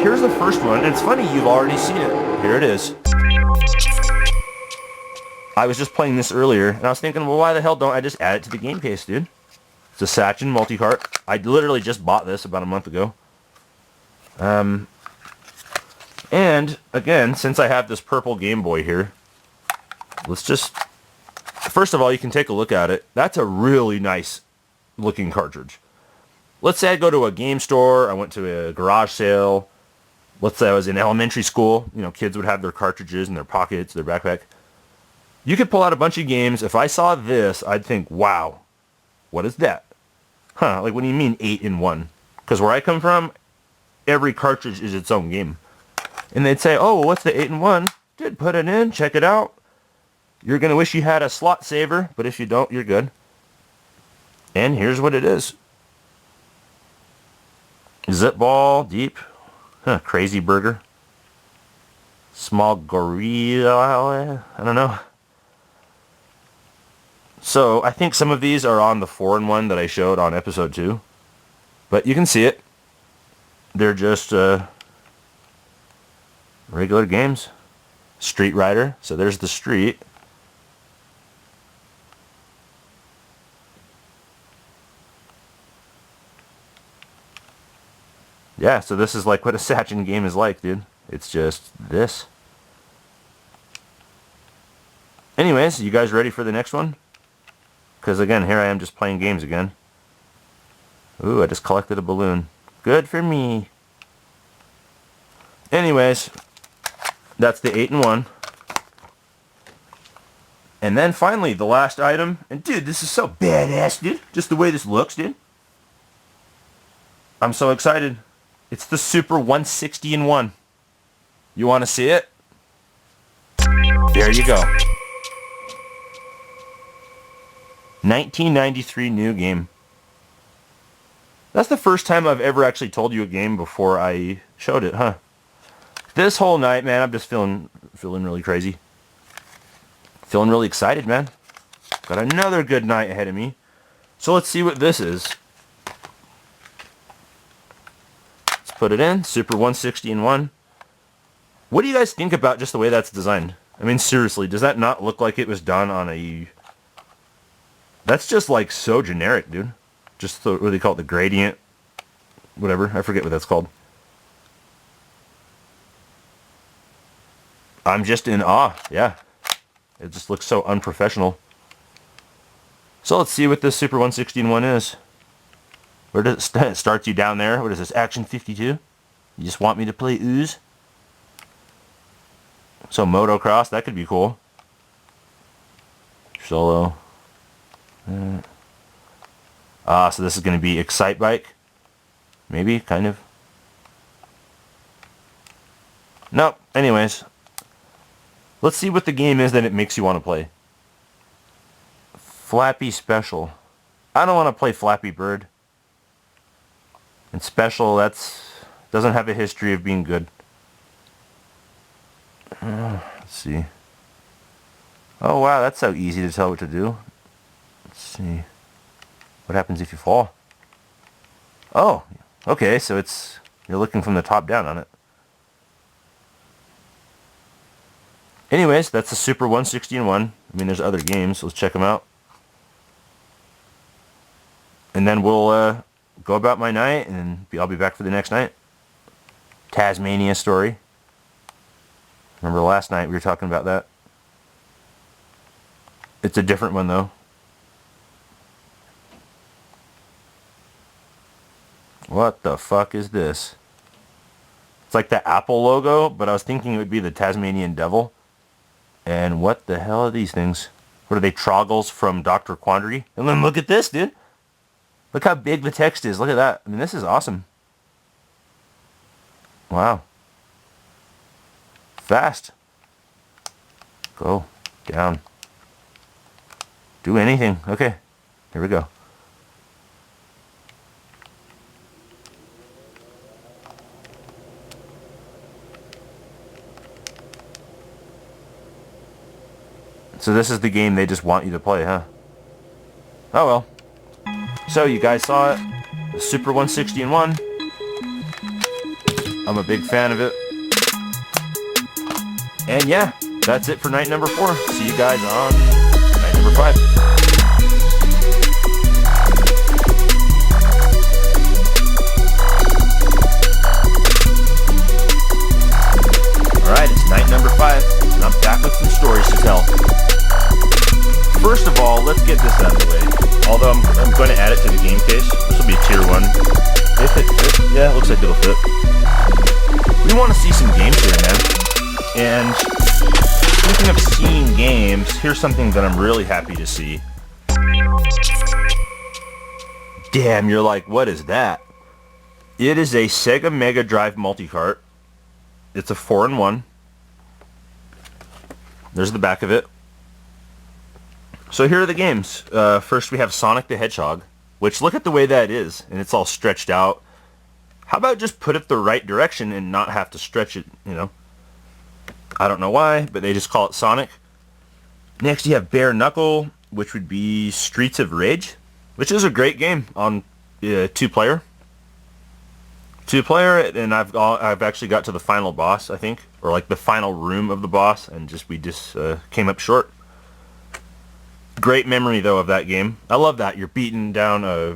S1: Here's the first one, and it's funny, you've already seen it. Here it is. I was just playing this earlier, and I was thinking, well, why the hell don't I just add it to the game case, dude? It's a Sachen multi-cart. I literally just bought this about a month ago. And, again, since I have this purple Game Boy here, let's just... First of all, you can take a look at it. That's a really nice looking cartridge. Let's say I go to a game store, I went to a garage sale. Let's say I was in elementary school. You know, kids would have their cartridges in their pockets, their backpack. You could pull out a bunch of games. If I saw this, I'd think, wow, what is that? Huh, like, what do you mean 8 in 1? Because where I come from, every cartridge is its own game. And they'd say, oh, well, what's the 8 in 1? Dude, put it in, check it out. You're going to wish you had a slot saver, but if you don't, you're good. And here's what it is. Zip ball, deep. Huh, crazy burger. Small gorilla, I don't know. So, I think some of these are on the 4-in-1 that I showed on episode 2. But you can see it. They're just regular games. Street Rider. So there's the street. Yeah, so this is like what a Sachen game is like, dude. It's just this. Anyways, you guys ready for the next one? Because again, here I am just playing games again. Ooh, I just collected a balloon. Good for me. Anyways, that's the 8 in 1. And then finally, the last item. And dude, this is so badass, dude. Just the way this looks, dude. I'm so excited. It's the Super 160 in 1. You want to see it? There you go. 1993 new game. That's the first time I've ever actually told you a game before I showed it, huh? This whole night, man, I'm just feeling really crazy. Feeling really excited, man. Got another good night ahead of me. So let's see what this is. Let's put it in. Super 160 in 1. What do you guys think about just the way that's designed? I mean, seriously, does that not look like it was done on a... That's just like so generic, dude. Just the, what do they call it? The gradient? Whatever. I forget what that's called. I'm just in awe. Yeah. It just looks so unprofessional. So let's see what this Super 116 is. Where does it start? It starts you down there. What is this? Action 52? You just want me to play Ooze? So motocross, that could be cool. Solo. So this is going to be Excite Bike. Maybe, kind of. Nope. Anyways. Let's see what the game is that it makes you want to play. Flappy Special. I don't want to play Flappy Bird. And Special, doesn't have a history of being good. Let's see. Oh wow, that's so easy to tell what to do. Let's see. What happens if you fall? Oh, okay, so you're looking from the top down on it. Anyways, that's the Super 116. I mean, there's other games, so let's check them out. And then we'll go about my night, and I'll be back for the next night. Tazmania story. Remember last night we were talking about that? It's a different one though. What the fuck is this? It's like the Apple logo, but I was thinking it would be the Tasmanian Devil. And what the hell are these things? What are they, Troggles from Dr. Quandary? And then look at this, dude. Look how big the text is. Look at that. I mean, this is awesome. Wow. Fast. Go. Down. Do anything. Okay. Here we go. So this is the game they just want you to play, huh? Oh well. So you guys saw it. The Super 116. I'm a big fan of it. And yeah, that's it for night number 4. See you guys on night number 5. Alright, it's night number 5, and I'm back with some stories to tell. First of all, let's get this out of the way. Although I'm going to add it to the game case. This will be tier 1. If it fits, yeah, it looks like it'll fit. We want to see some games here, man. And speaking of seeing games, here's something that I'm really happy to see. Damn, you're like, what is that? It is a Sega Mega Drive multi-cart. It's a 4-in-1. There's the back of it. So here are the games. First we have Sonic the Hedgehog, which look at the way that is, and it's all stretched out. How about just put it the right direction and not have to stretch it, you know? I don't know why, but they just call it Sonic. Next you have Bare Knuckle, which would be Streets of Rage, which is a great game on 2-player. 2-player, and I've actually got to the final boss, I think, or like the final room of the boss, and we just came up short. Great memory though of that game. I love that you're beating down a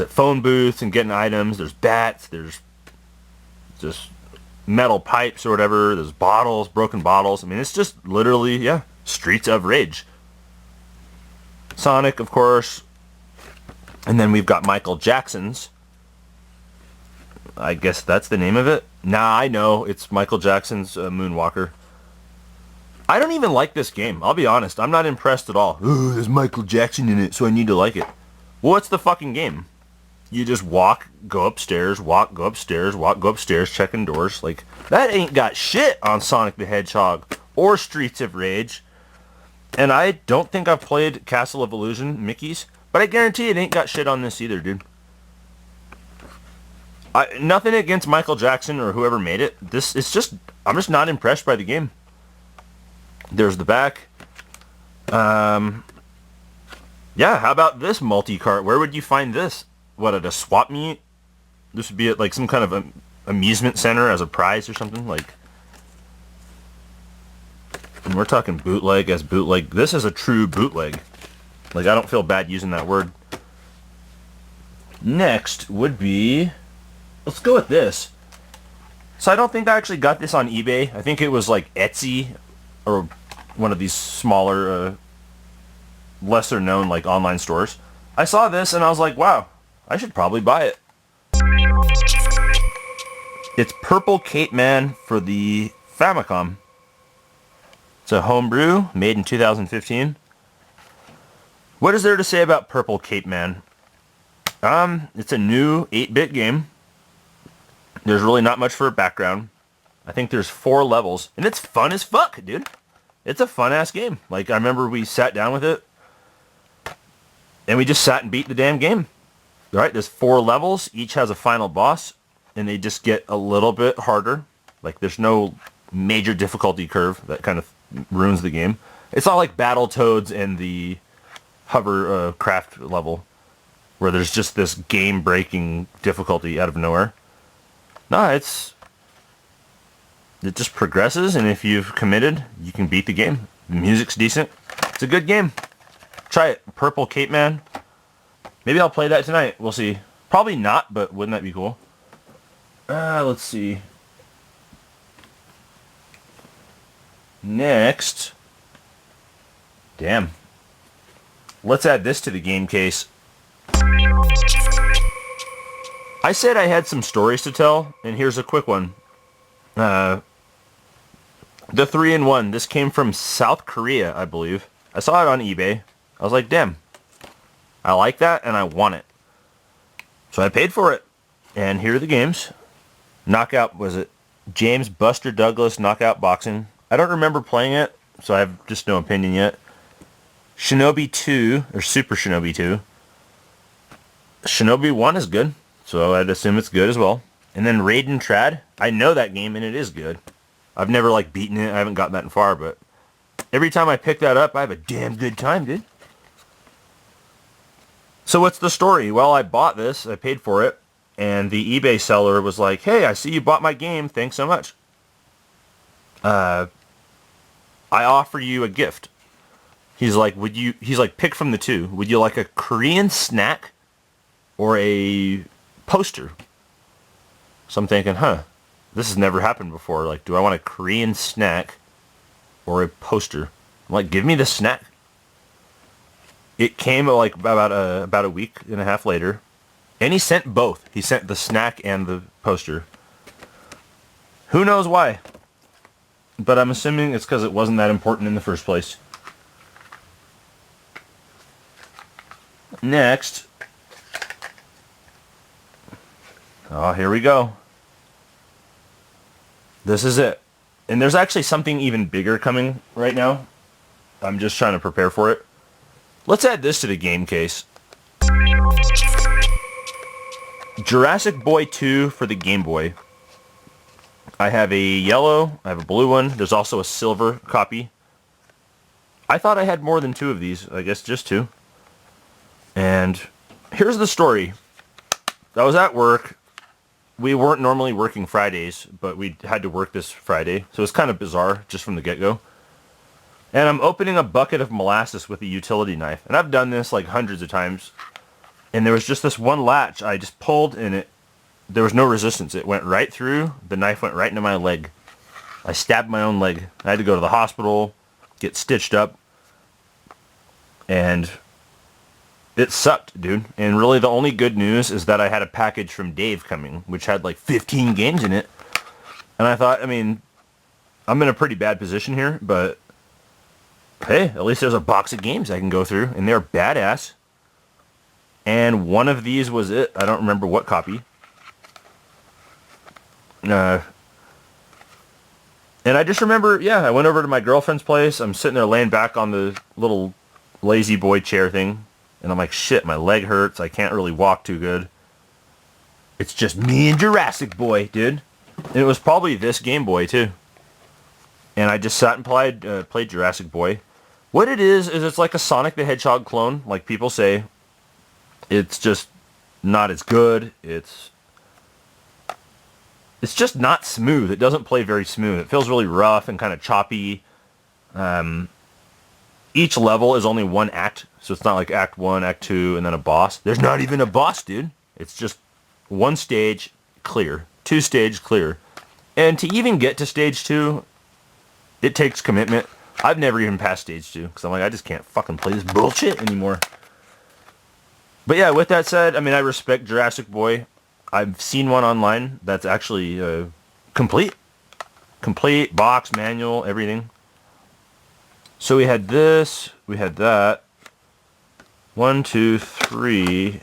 S1: phone booths and getting items. There's bats. There's just metal pipes or whatever. There's bottles, broken bottles. I mean, it's just literally, yeah, Streets of Rage. Sonic, of course, and then we've got Michael Jackson's. I guess that's the name of it. Nah, I know it's Michael Jackson's Moonwalker. I don't even like this game. I'll be honest. I'm not impressed at all. Oh, there's Michael Jackson in it, so I need to like it. Well, what's the fucking game? You just walk, go upstairs, walk, go upstairs, walk, go upstairs, checking doors. Like, that ain't got shit on Sonic the Hedgehog or Streets of Rage. And I don't think I've played Castle of Illusion, Mickey's, but I guarantee it ain't got shit on this either, dude. Nothing against Michael Jackson or whoever made it. I'm just not impressed by the game. There's the back. Yeah, how about this multi-cart? Where would you find this? What, at a swap meet? This would be at like some kind of amusement center as a prize or something? Like, and we're talking bootleg as bootleg. This is a true bootleg. Like, I don't feel bad using that word. Next would be... Let's go with this. So I don't think I actually got this on eBay. I think it was like Etsy or one of these smaller lesser known like online stores. I saw this and I was like, wow, I should probably buy it. It's Purple Cape Man for the Famicom. It's a homebrew made in 2015. What is there to say about Purple Cape Man? It's a new 8-bit game. There's really not much for a background. I think there's 4 levels, and it's fun as fuck, dude. It's a fun-ass game. Like, I remember we sat down with it, and we just sat and beat the damn game. All right, there's 4 levels. Each has a final boss, and they just get a little bit harder. Like, there's no major difficulty curve that kind of ruins the game. It's not like Battletoads and the hovercraft level, where there's just this game-breaking difficulty out of nowhere. No, it just progresses, and if you've committed, you can beat the game. The music's decent. It's a good game. Try it. Purple Cape Man. Maybe I'll play that tonight. We'll see. Probably not, but wouldn't that be cool? Let's see. Next. Damn. Let's add this to the game case. I said I had some stories to tell, and here's a quick one. The 3-in-1. This came from South Korea, I believe. I saw it on eBay. I was like, damn. I like that, and I want it. So I paid for it. And here are the games. Knockout, was it James Buster Douglas Knockout Boxing? I don't remember playing it, so I have just no opinion yet. Shinobi 2, or Super Shinobi 2. Shinobi 1 is good, so I'd assume it's good as well. And then Raiden Trad. I know that game, and it is good. I've never, like, beaten it. I haven't gotten that far, but every time I pick that up, I have a damn good time, dude. So what's the story? Well, I bought this. I paid for it. And the eBay seller was like, hey, I see you bought my game. Thanks so much. I offer you a gift. He's like, pick from the two. Would you like a Korean snack or a poster? So I'm thinking, this has never happened before. Like, do I want a Korean snack or a poster? I'm like, give me the snack. It came like about a week and a half later, and he sent both. He sent the snack and the poster. Who knows why? But I'm assuming it's because it wasn't that important in the first place. Next. Oh, here we go. This is it. And there's actually something even bigger coming right now. I'm just trying to prepare for it. Let's add this to the game case. Jurassic Boy 2 for the Game Boy. I have a yellow, I have a blue one. There's also a silver copy. I thought I had more than 2 of these. I guess just 2. And here's the story. I was at work. We weren't normally working Fridays, but we had to work this Friday. So it's kind of bizarre just from the get-go. And I'm opening a bucket of molasses with a utility knife. And I've done this like hundreds of times. And there was just this one latch I just pulled, and there was no resistance. It went right through. The knife went right into my leg. I stabbed my own leg. I had to go to the hospital, get stitched up. And it sucked, dude. And really the only good news is that I had a package from Dave coming, which had like 15 games in it. And I thought, I mean, I'm in a pretty bad position here, but hey, at least there's a box of games I can go through, and they're badass. And one of these was it. I don't remember what copy. And I just remember, I went over to my girlfriend's place. I'm sitting there laying back on the little lazy boy chair thing. And I'm like, shit, my leg hurts. I can't really walk too good. It's just me and Jurassic Boy, dude. And it was probably this Game Boy, too. And I just sat and played Jurassic Boy. What it is it's like a Sonic the Hedgehog clone, like people say. It's just not as good. It's just not smooth. It doesn't play very smooth. It feels really rough and kind of choppy. Each level is only one act, so it's not like Act 1, Act 2, and then a boss. There's not even a boss, dude. It's just one stage, clear. 2 stage, clear. And to even get to stage 2, it takes commitment. I've never even passed stage 2 because I'm like, I just can't fucking play this bullshit anymore. But yeah, with that said, I mean, I respect Jurassic Boy. I've seen one online that's actually complete. Complete, box, manual, everything. So we had this, we had that. 1, 2, 3,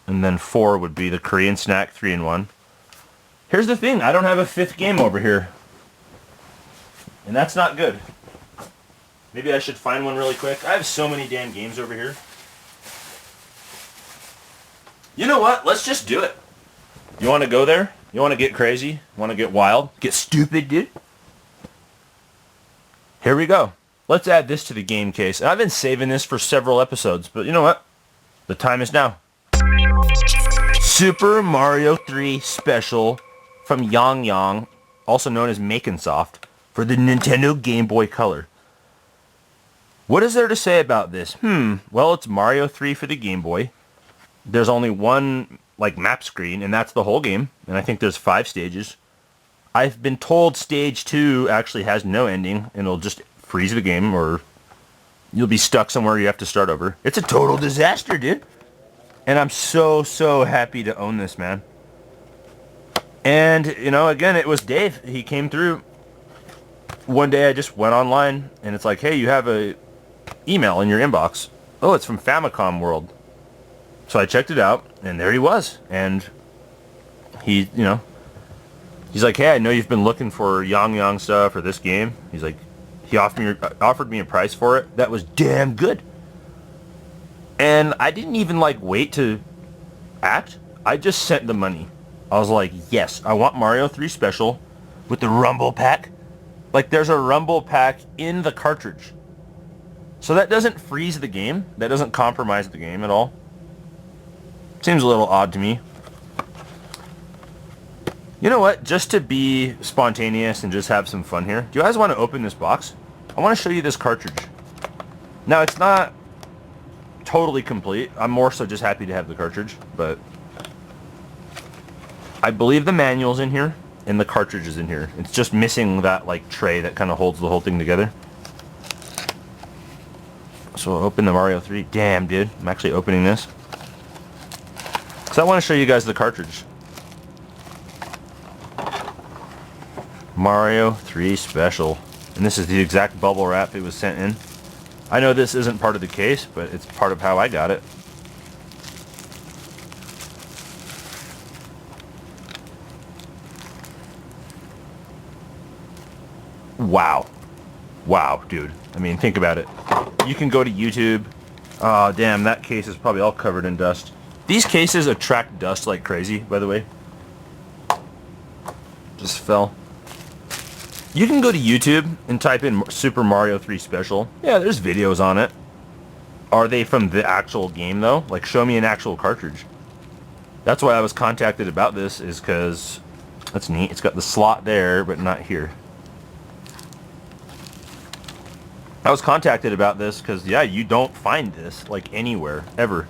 S1: and then 4 would be the Korean snack 3-in-1. Here's the thing, I don't have a 5th game over here. And that's not good. Maybe I should find one really quick. I have so many damn games over here. You know what? Let's just do it. You want to go there? You want to get crazy? You want to get wild? Get stupid, dude? Here we go. Let's add this to the game case. And I've been saving this for several episodes, but you know what? The time is now. Super Mario 3 Special from Yang, also known as Makensoft, for the Nintendo Game Boy Color. What is there to say about this? Well, it's Mario 3 for the Game Boy. There's only one map screen, and that's the whole game. And I think there's 5 stages. I've been told stage 2 actually has no ending, and it'll just freeze the game, or you'll be stuck somewhere you have to start over. It's a total disaster, dude. And I'm so happy to own this, man. And, you know, again, it was Dave. He came through. One day I just went online, and it's like, hey, you have a email in your inbox. Oh, it's from Famicom World. So I checked it out, and there he was. And he, you know, he's like, hey, I know you've been looking for Yang stuff or this game. He's like, he offered me a price for it. That was damn good. And I didn't even wait to act. I just sent the money. I was like, yes, I want Mario 3 Special with the Rumble Pack. There's a Rumble Pack in the cartridge. So that doesn't freeze the game. That doesn't compromise the game at all. Seems a little odd to me. You know what? Just to be spontaneous and just have some fun here. Do you guys want to open this box? I want to show you this cartridge. Now, it's not totally complete. I'm more so just happy to have the cartridge, but I believe the manual's in here and the cartridge is in here. It's just missing that tray that kind of holds the whole thing together. So I'll open the Mario 3. Damn, dude. I'm actually opening this. So I want to show you guys the cartridge. Mario 3 Special. And this is the exact bubble wrap it was sent in. I know this isn't part of the case, but it's part of how I got it. Wow. Wow, dude. I mean, think about it. You can go to YouTube. Oh, damn, that case is probably all covered in dust. These cases attract dust like crazy, by the way. Just fell. You can go to YouTube and type in Super Mario 3 Special. Yeah, there's videos on it. Are they from the actual game, though? Show me an actual cartridge. That's why I was contacted about this, is because that's neat. It's got the slot there, but not here. I was contacted about this because, yeah, you don't find this, anywhere, ever.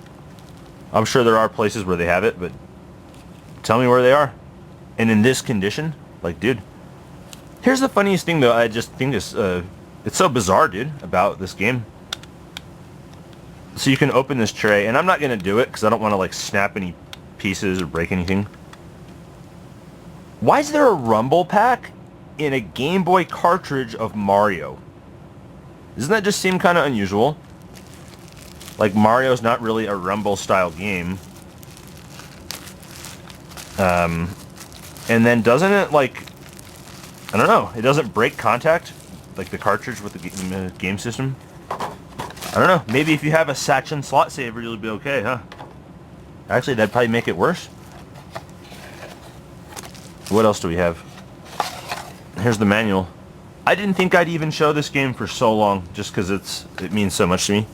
S1: I'm sure there are places where they have it, but tell me where they are. And in this condition, dude. Here's the funniest thing, though. I just think it's so bizarre, dude, about this game. So you can open this tray, and I'm not going to do it because I don't want to, snap any pieces or break anything. Why is there a Rumble Pack in a Game Boy cartridge of Mario? Doesn't that just seem kind of unusual? Mario's not really a Rumble-style game. And then doesn't it, I don't know, it doesn't break contact? The cartridge with the game system? I don't know, maybe if you have a Sachen slot saver, you'll be okay, huh? Actually, that'd probably make it worse. What else do we have? Here's the manual. I didn't think I'd even show this game for so long, just because it means so much to me.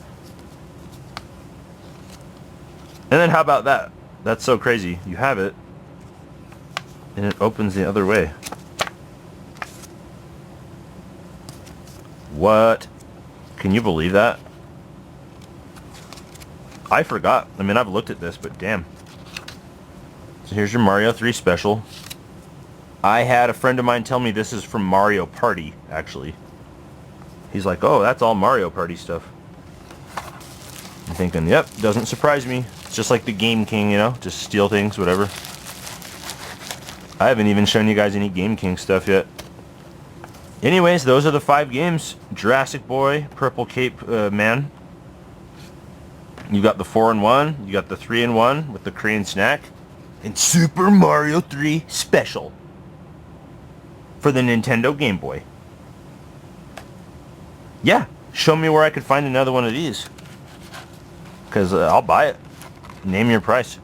S1: And then how about that? That's so crazy. You have it, and it opens the other way. What? Can you believe that? I forgot. I mean, I've looked at this, but damn. So here's your Mario 3 Special. I had a friend of mine tell me this is from Mario Party, actually. He's like, oh, that's all Mario Party stuff. I'm thinking, yep, doesn't surprise me. It's just like the Game King, you know, just steal things, whatever. I haven't even shown you guys any Game King stuff yet. Anyways, those are the 5 games. Jurassic Boy, Purple Cape Man. You got the 4-in-1, you got the 3-in-1 with the Korean snack, and Super Mario 3 Special for the Nintendo Game Boy. Yeah, show me where I could find another one of these. Because I'll buy it. Name your price.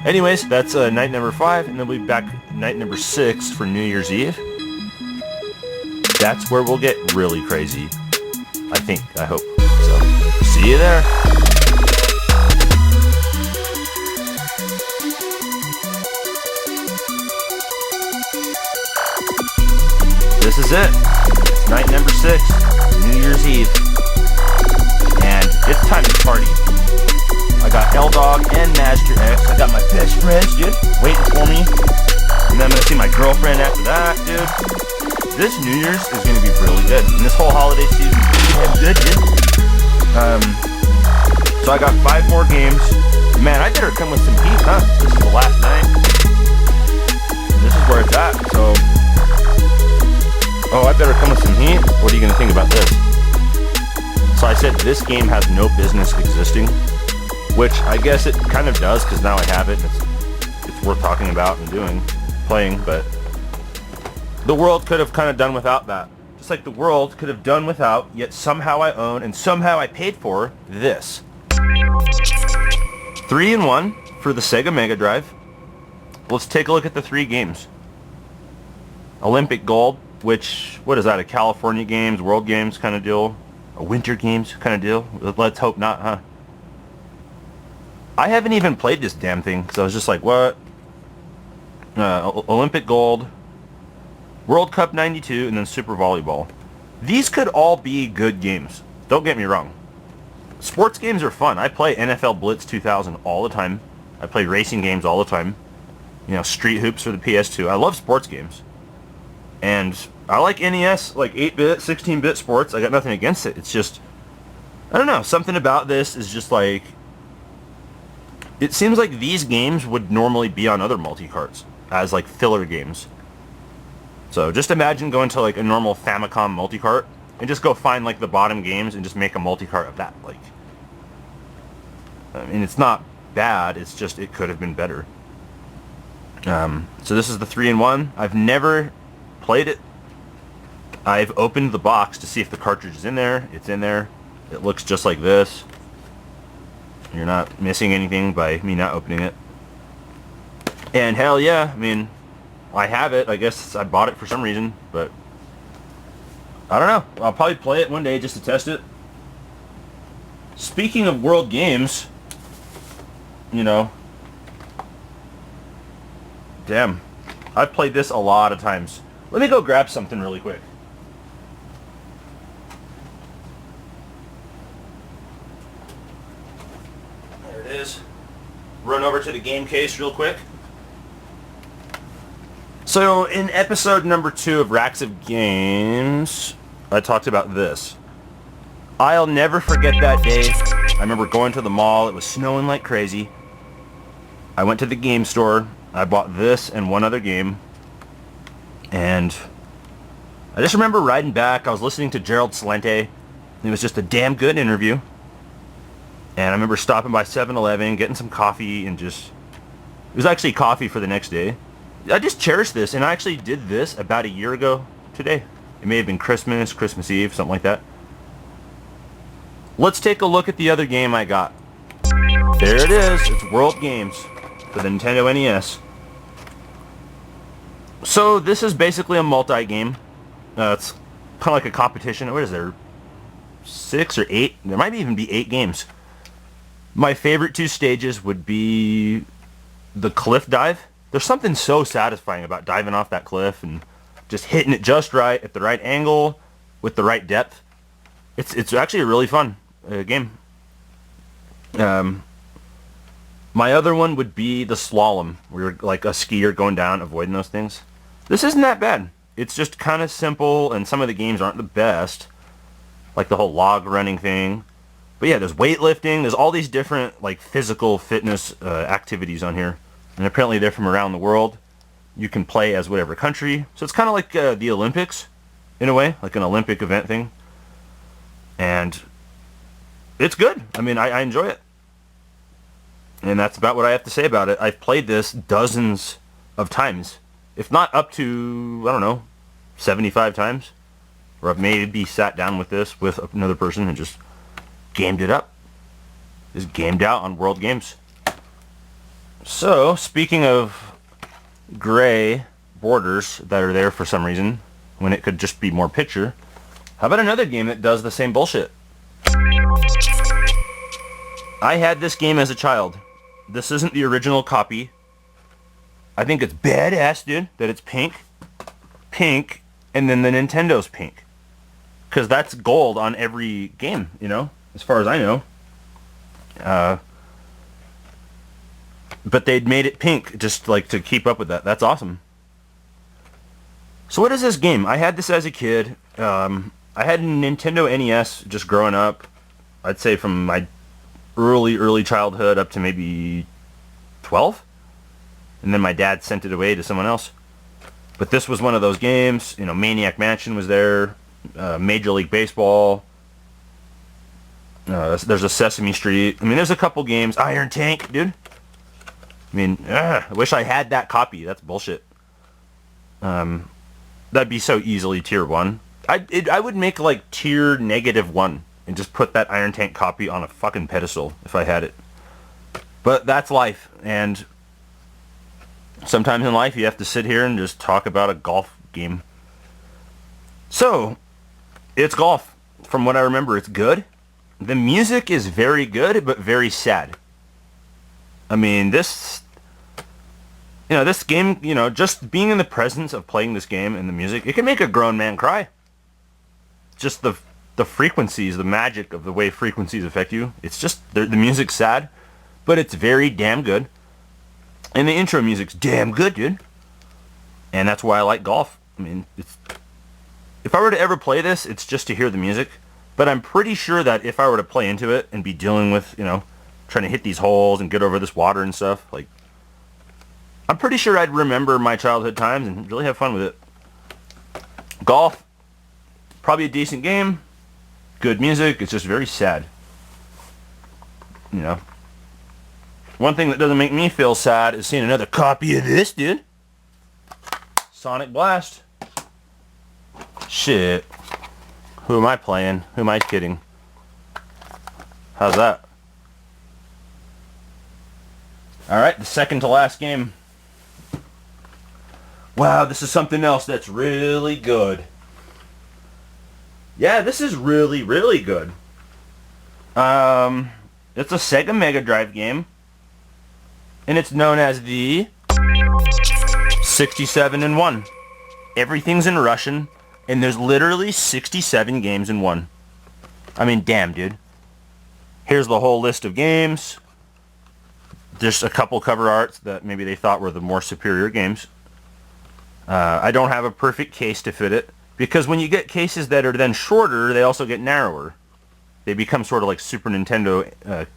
S1: Anyways, that's night number 5, and then we'll be back night number 6 for New Year's Eve. That's where we'll get really crazy. I think, I hope. So, see you there. This is it. It's night number 6, New Year's Eve. And it's time to party. I got L-Dog and Master X. I got my best friends, dude, waiting for me. And then I'm gonna see my girlfriend after that, dude. This New Year's is gonna be really good. And this whole holiday season is gonna be good, dude. So I got 5 more games. Man, I better come with some heat, huh? This is the last night. This is where it's at, so... Oh, I better come with some heat? What are you gonna think about this? So I said this game has no business existing. Which I guess it kind of does, because now I have it, and it's worth talking about and playing, but the world could have kind of done without that. Just like the world could have done without, yet somehow I own, and somehow I paid for, this. 3-in-1 for the Sega Mega Drive. Let's take a look at the 3 games. Olympic Gold, which, what is that, a California Games, World Games kind of deal? A Winter Games kind of deal? Let's hope not, huh? I haven't even played this damn thing, because I was just like, what? Olympic Gold, World Cup 92, and then Super Volleyball. These could all be good games. Don't get me wrong. Sports games are fun. I play NFL Blitz 2000 all the time. I play racing games all the time. You know, Street Hoops for the PS2. I love sports games. And I like NES, like 8-bit, 16-bit sports. I got nothing against it. It's just, I don't know, something about this is just like, it seems like these games would normally be on other multi-carts as like filler games. So just imagine going to like a normal Famicom multi-cart and just go find like the bottom games and just make a multi-cart of that. Like, I mean, it's not bad, it's just it could have been better. So this is the 3-in-1. I've never played it. I've opened the box to see if the cartridge is in there. It's in there. It looks just like this. You're not missing anything by me not opening it. And hell yeah, I mean, I have it. I guess I bought it for some reason, but I don't know. I'll probably play it one day just to test it. Speaking of World Games, you know, damn, I've played this a lot of times. Let me go grab something really quick. There it is. Run over to the game case real quick. So in episode number 2 of Racks of Games, I talked about this. I'll never forget that day. I remember going to the mall. It was snowing like crazy. I went to the game store. I bought this and one other game. And I just remember riding back. I was listening to Gerald Celente. It was just a damn good interview. And I remember stopping by 7-Eleven, getting some coffee, and just... It was actually coffee for the next day. I just cherished this, and I actually did this about a year ago today. It may have been Christmas, Christmas Eve, something like that. Let's take a look at the other game I got. There it is. It's World Games for the Nintendo NES. So this is basically a multi-game. It's kind of like a competition. What is there? 6 or 8? There might even be 8 games. My favorite 2 stages would be the cliff dive. There's something so satisfying about diving off that cliff and just hitting it just right at the right angle with the right depth. It's actually a really fun game. My other one would be the slalom, where you're like a skier going down, avoiding those things. This isn't that bad. It's just kind of simple, and some of the games aren't the best. like the whole log running thing. But yeah, there's weightlifting. There's all these different like physical fitness activities on here, and apparently they're from around the world. You can play as whatever country, so it's kind of like the Olympics, in a way, like an Olympic event thing. And it's good. I mean, I enjoy it. And that's about what I have to say about it. I've played this dozens of times, if not up to, I don't know, 75 times. Or I've maybe sat down with this with another person and just gamed it up. Just gamed out on World Games. So, speaking of gray borders that are there for some reason, when it could just be more picture, how about another game that does the same bullshit? I had this game as a child. This isn't the original copy. I think it's badass, dude, that it's pink, and then the Nintendo's pink. Because that's gold on every game, you know, as far as I know. But they'd made it pink just like to keep up with that. That's awesome. So what is this game? I had this as a kid. I had a Nintendo NES just growing up. I'd say from my early childhood up to maybe 12. And then my dad sent it away to someone else. But this was one of those games. You know, Maniac Mansion was there. Major League Baseball. There's a Sesame Street. I mean, there's a couple games. Iron Tank, dude. I mean, I wish I had that copy. That's bullshit. That'd be so easily tier 1. I would make like tier -1 and just put that Iron Tank copy on a fucking pedestal if I had it. But that's life, and sometimes in life you have to sit here and just talk about a golf game. So, it's golf. From what I remember, it's good. The music is very good, but very sad. I mean, this game, just being in the presence of playing this game and the music, it can make a grown man cry. Just the frequencies, the magic of the way frequencies affect you. It's just, the music's sad, but it's very damn good. And the intro music's damn good, dude. And that's why I like golf. I mean, if I were to ever play this, it's just to hear the music. But I'm pretty sure that if I were to play into it and be dealing with, trying to hit these holes and get over this water and stuff, like, I'm pretty sure I'd remember my childhood times and really have fun with it. Golf, probably a decent game. Good music. It's just very sad. One thing that doesn't make me feel sad is seeing another copy of this, dude. Sonic Blast. Shit. Who am I playing? Who am I kidding? How's that? Alright, the second to last game. Wow, this is something else that's really good. Yeah, this is really, really good. It's a Sega Mega Drive game. And it's known as the 67-in-1. Everything's in Russian, and there's literally 67 games in one. I mean, damn, dude. Here's the whole list of games. There's a couple cover arts that maybe they thought were the more superior games. I don't have a perfect case to fit it, because when you get cases that are then shorter, they also get narrower. They become sort of like Super Nintendo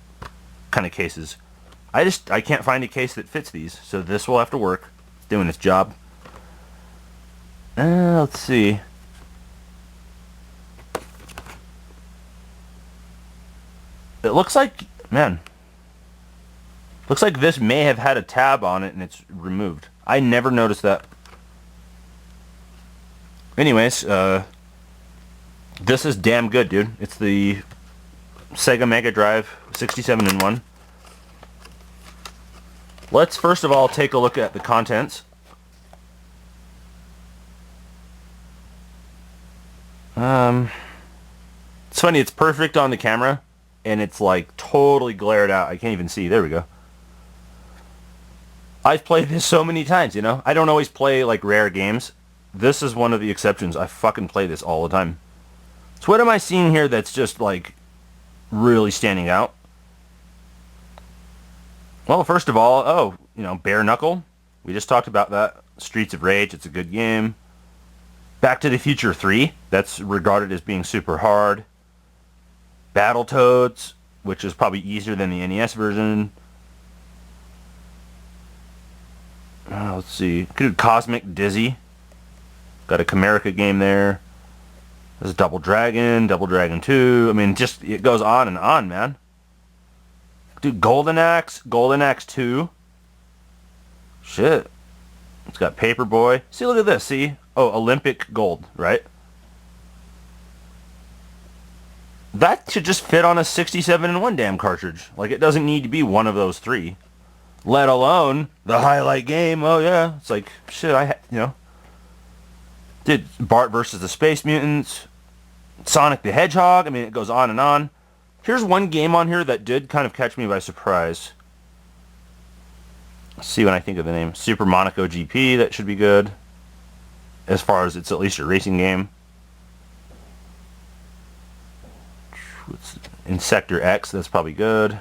S1: kind of cases. I can't find a case that fits these, so this will have to work. It's doing its job. Let's see. It looks like, looks like this may have had a tab on it and it's removed. I never noticed that. Anyways, this is damn good, dude. It's the Sega Mega Drive 67-in-1. Let's first of all take a look at the contents. It's funny, it's perfect on the camera, and it's like totally glared out. I can't even see. There we go. I've played this so many times, I don't always play like rare games. This is one of the exceptions. I fucking play this all the time. So what am I seeing here that's just like really standing out? Well, first of all, Bare Knuckle. We just talked about that. Streets of Rage, it's a good game. Back to the Future 3, that's regarded as being super hard. Battletoads, which is probably easier than the NES version. Let's see. Could do Cosmic Dizzy. Got a Chimerica game there. There's Double Dragon 2. I mean, just, it goes on and on, man. Dude, Golden Axe 2. Shit. It's got Paperboy. See, look at this, see? Oh, Olympic Gold, right? That should just fit on a 67-in-1 damn cartridge. Like, it doesn't need to be one of those three. Let alone the highlight game. Oh, yeah. It's like, shit, Did Bart versus the Space Mutants. Sonic the Hedgehog. I mean, it goes on and on. Here's one game on here that did kind of catch me by surprise. Let's see when I think of the name. Super Monaco GP. That should be good. As far as it's at least a racing game. Insector X. That's probably good.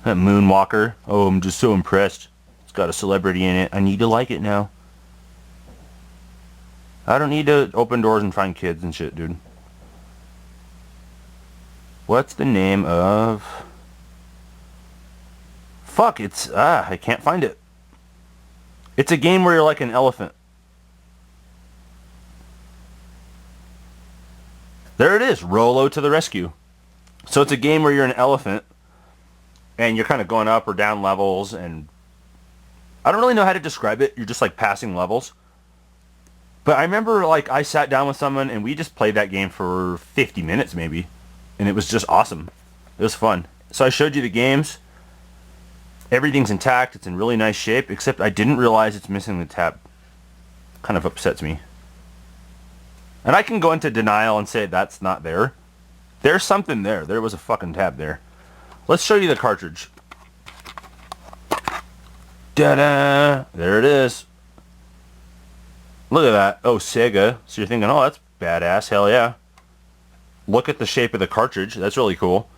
S1: That Moonwalker. Oh, I'm just so impressed. It's got a celebrity in it. I need to like it now. I don't need to open doors and find kids and shit, dude. What's the name of... Fuck, it's... I can't find it. It's a game where you're like an elephant. There it is. Rolo to the rescue. So it's a game where you're an elephant. And you're kind of going up or down levels. And I don't really know how to describe it. You're just like passing levels. But I remember, like, I sat down with someone and we just played that game for 50 minutes maybe. And it was just awesome. It was fun. So I showed you the games. Everything's intact. It's in really nice shape. Except I didn't realize it's missing the tab. Kind of upsets me. And I can go into denial and say that's not there. There's something there. There was a fucking tab there. Let's show you the cartridge. Da-da! There it is. Look at that. Oh, Sega. So you're thinking, oh, that's badass. Hell yeah. Look at the shape of the cartridge. That's really cool.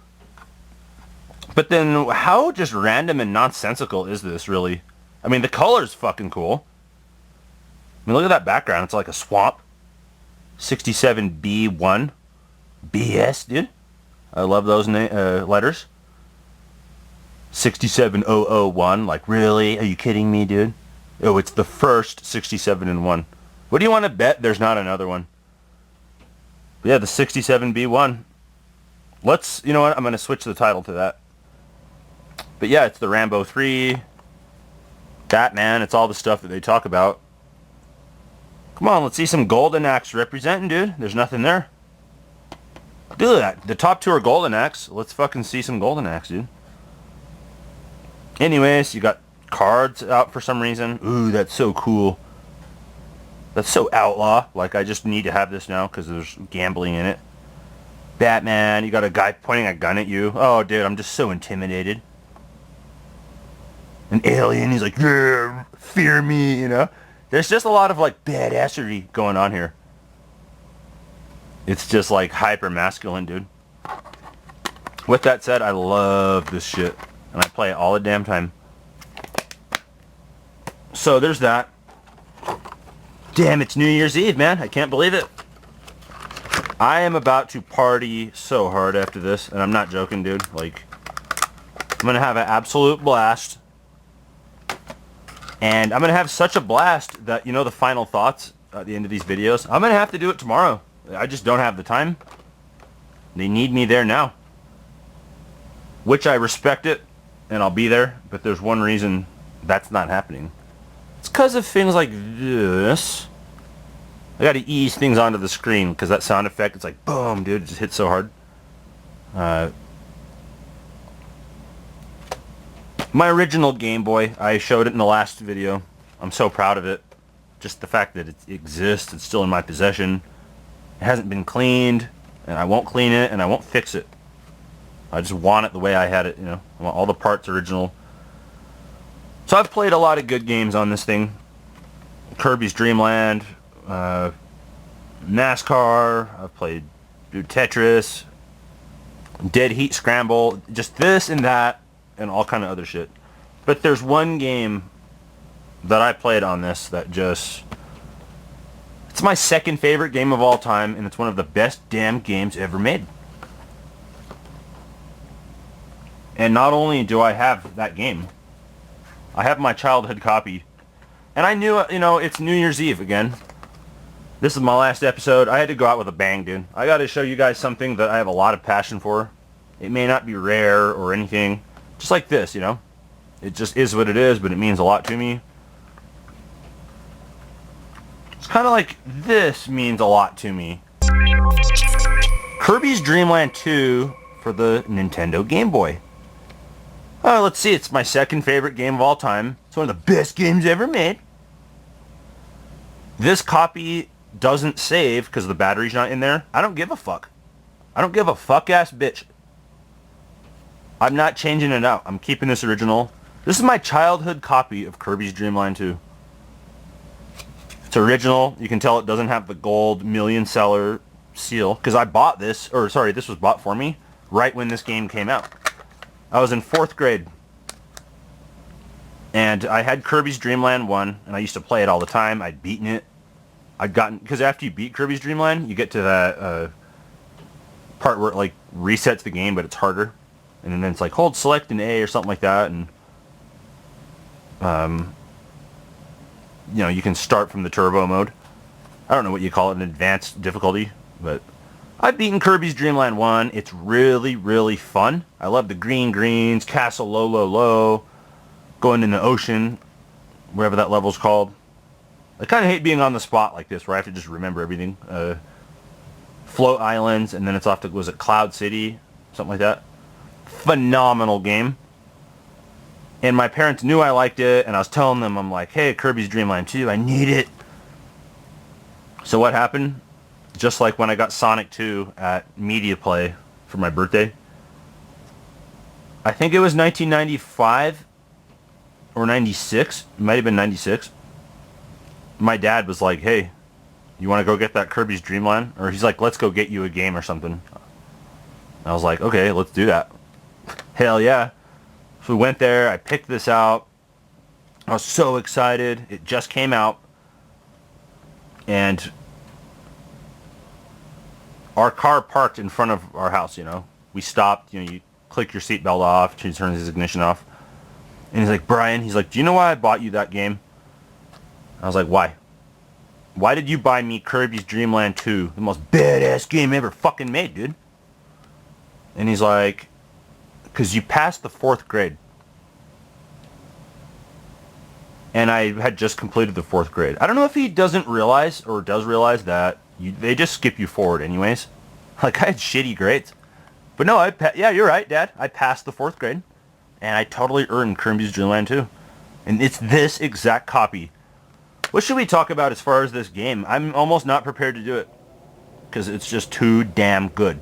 S1: But then how just random and nonsensical is this, really? I mean, the color's fucking cool. I mean, look at that background. It's like a swamp. 67B1. BS, dude. I love those letters. 67001. Like, really? Are you kidding me, dude? Oh, it's the first 67-in-1. What do you want to bet there's not another one? Yeah, the 67B1. Let's, you know what? I'm going to switch the title to that. But yeah, it's the Rambo 3. Batman. It's all the stuff that they talk about. Come on, let's see some Golden Axe representing, dude. There's nothing there. Do that. The top two are Golden Axe. Let's fucking see some Golden Axe, dude. Anyways, you got cards out for some reason. Ooh, that's so cool. That's so outlaw. Like, I just need to have this now because there's gambling in it. Batman, you got a guy pointing a gun at you. Oh, dude, I'm just so intimidated. An alien, he's like, yeah, fear me, you know? There's just a lot of, like, badassery going on here. It's just, like, hyper-masculine, dude. With that said, I love this shit. And I play it all the damn time. So, there's that. Damn, it's New Year's Eve, man. I can't believe it. I am about to party so hard after this. And I'm not joking, dude. Like, I'm going to have an absolute blast. And I'm going to have such a blast that, you know, the final thoughts at the end of these videos, I'm going to have to do it tomorrow. I just don't have the time. They need me there now. Which I respect it. And I'll be there. But there's one reason that's not happening. It's because of things like this. I got to ease things onto the screen because that sound effect, it's like, boom, dude, it just hits so hard. My original Game Boy, I showed it in the last video. I'm so proud of it. Just the fact that it exists, it's still in my possession. It hasn't been cleaned, and I won't clean it, and I won't fix it. I just want it the way I had it, you know. I want all the parts original. So I've played a lot of good games on this thing. Kirby's Dreamland, NASCAR, I've played Tetris, Dead Heat Scramble, just this and that, and all kind of other shit. But there's one game that I played on this that just... It's my second favorite game of all time, and it's one of the best damn games ever made. And not only do I have that game, I have my childhood copy. And I knew, it's New Year's Eve again. This is my last episode. I had to go out with a bang, dude. I got to show you guys something that I have a lot of passion for. It may not be rare or anything. Just like this, It just is what it is, but it means a lot to me. It's kind of like this means a lot to me. Kirby's Dreamland 2 for the Nintendo Game Boy. Let's see, it's my second favorite game of all time. It's one of the best games ever made. This copy doesn't save because the battery's not in there. I don't give a fuck. I don't give a fuck-ass bitch. I'm not changing it out. I'm keeping this original. This is my childhood copy of Kirby's Dreamland 2. It's original. You can tell it doesn't have the gold million seller seal because I bought this, this was bought for me right when this game came out. I was in 4th grade. And I had Kirby's Dreamland 1, and I used to play it all the time. I'd beaten it. Because after you beat Kirby's Dreamland, you get to that part where it resets the game, but it's harder. And then it's hold select and A or something like that, and you can start from the turbo mode. I don't know what you call it, an advanced difficulty, but I've beaten Kirby's Dreamland 1. It's really, really fun. I love the greens, castle low, going in the ocean, wherever that level's called. I kind of hate being on the spot like this, where I have to just remember everything. Float islands, and then it's off to, was it Cloud City? Something like that. Phenomenal game. And my parents knew I liked it, and I was telling them, I'm like, hey, Kirby's Dreamland 2, I need it. So what happened? Just like when I got Sonic 2 at Media Play for my birthday. I think it was 1995 or 96. It might have been 96. My dad was like, hey, you want to go get that Kirby's Dreamland? Or he's like, let's go get you a game or something. I was like, okay, let's do that. Hell yeah. So we went there. I picked this out. I was so excited. It just came out. And our car parked in front of our house, We stopped, you click your seatbelt off, she turns his ignition off. And he's like, Brian, do you know why I bought you that game? I was like, why? Why did you buy me Kirby's Dreamland 2? The most badass game ever fucking made, dude. And he's like, because you passed the 4th grade. And I had just completed the 4th grade. I don't know if he doesn't realize or does realize that they just skip you forward anyways. I had shitty grades. But no, yeah, you're right, Dad. I passed the 4th grade. And I totally earned Kirby's Dreamland 2. And it's this exact copy. What should we talk about as far as this game? I'm almost not prepared to do it. Because it's just too damn good.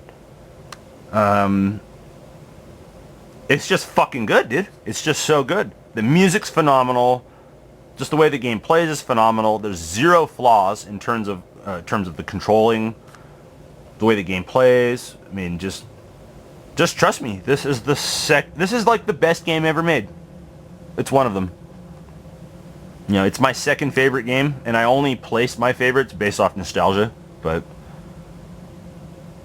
S1: It's just fucking good, dude. It's just so good. The music's phenomenal. Just the way the game plays is phenomenal. There's zero flaws in terms of the controlling, the way the game plays. I mean, just trust me. This is the best game ever made. It's one of them. It's my second favorite game, and I only placed my favorites based off nostalgia. But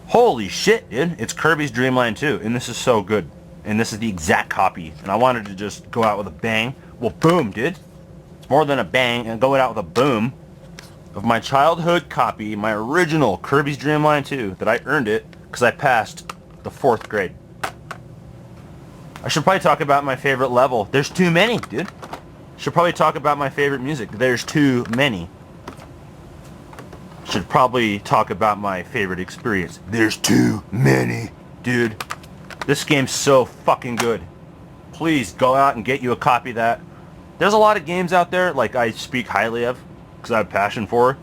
S1: holy shit, dude! It's Kirby's Dreamland 2, and this is so good. And this is the exact copy. And I wanted to just go out with a bang. Well, boom, dude. It's more than a bang, and going out with a boom of my childhood copy, my original Kirby's Dreamland 2, that I earned it because I passed the 4th grade. I should probably talk about my favorite level. There's too many, dude. Should probably talk about my favorite music. There's too many. Should probably talk about my favorite experience. There's too many, dude. This game's so fucking good. Please go out and get you a copy of that. There's a lot of games out there I speak highly of because I have passion for.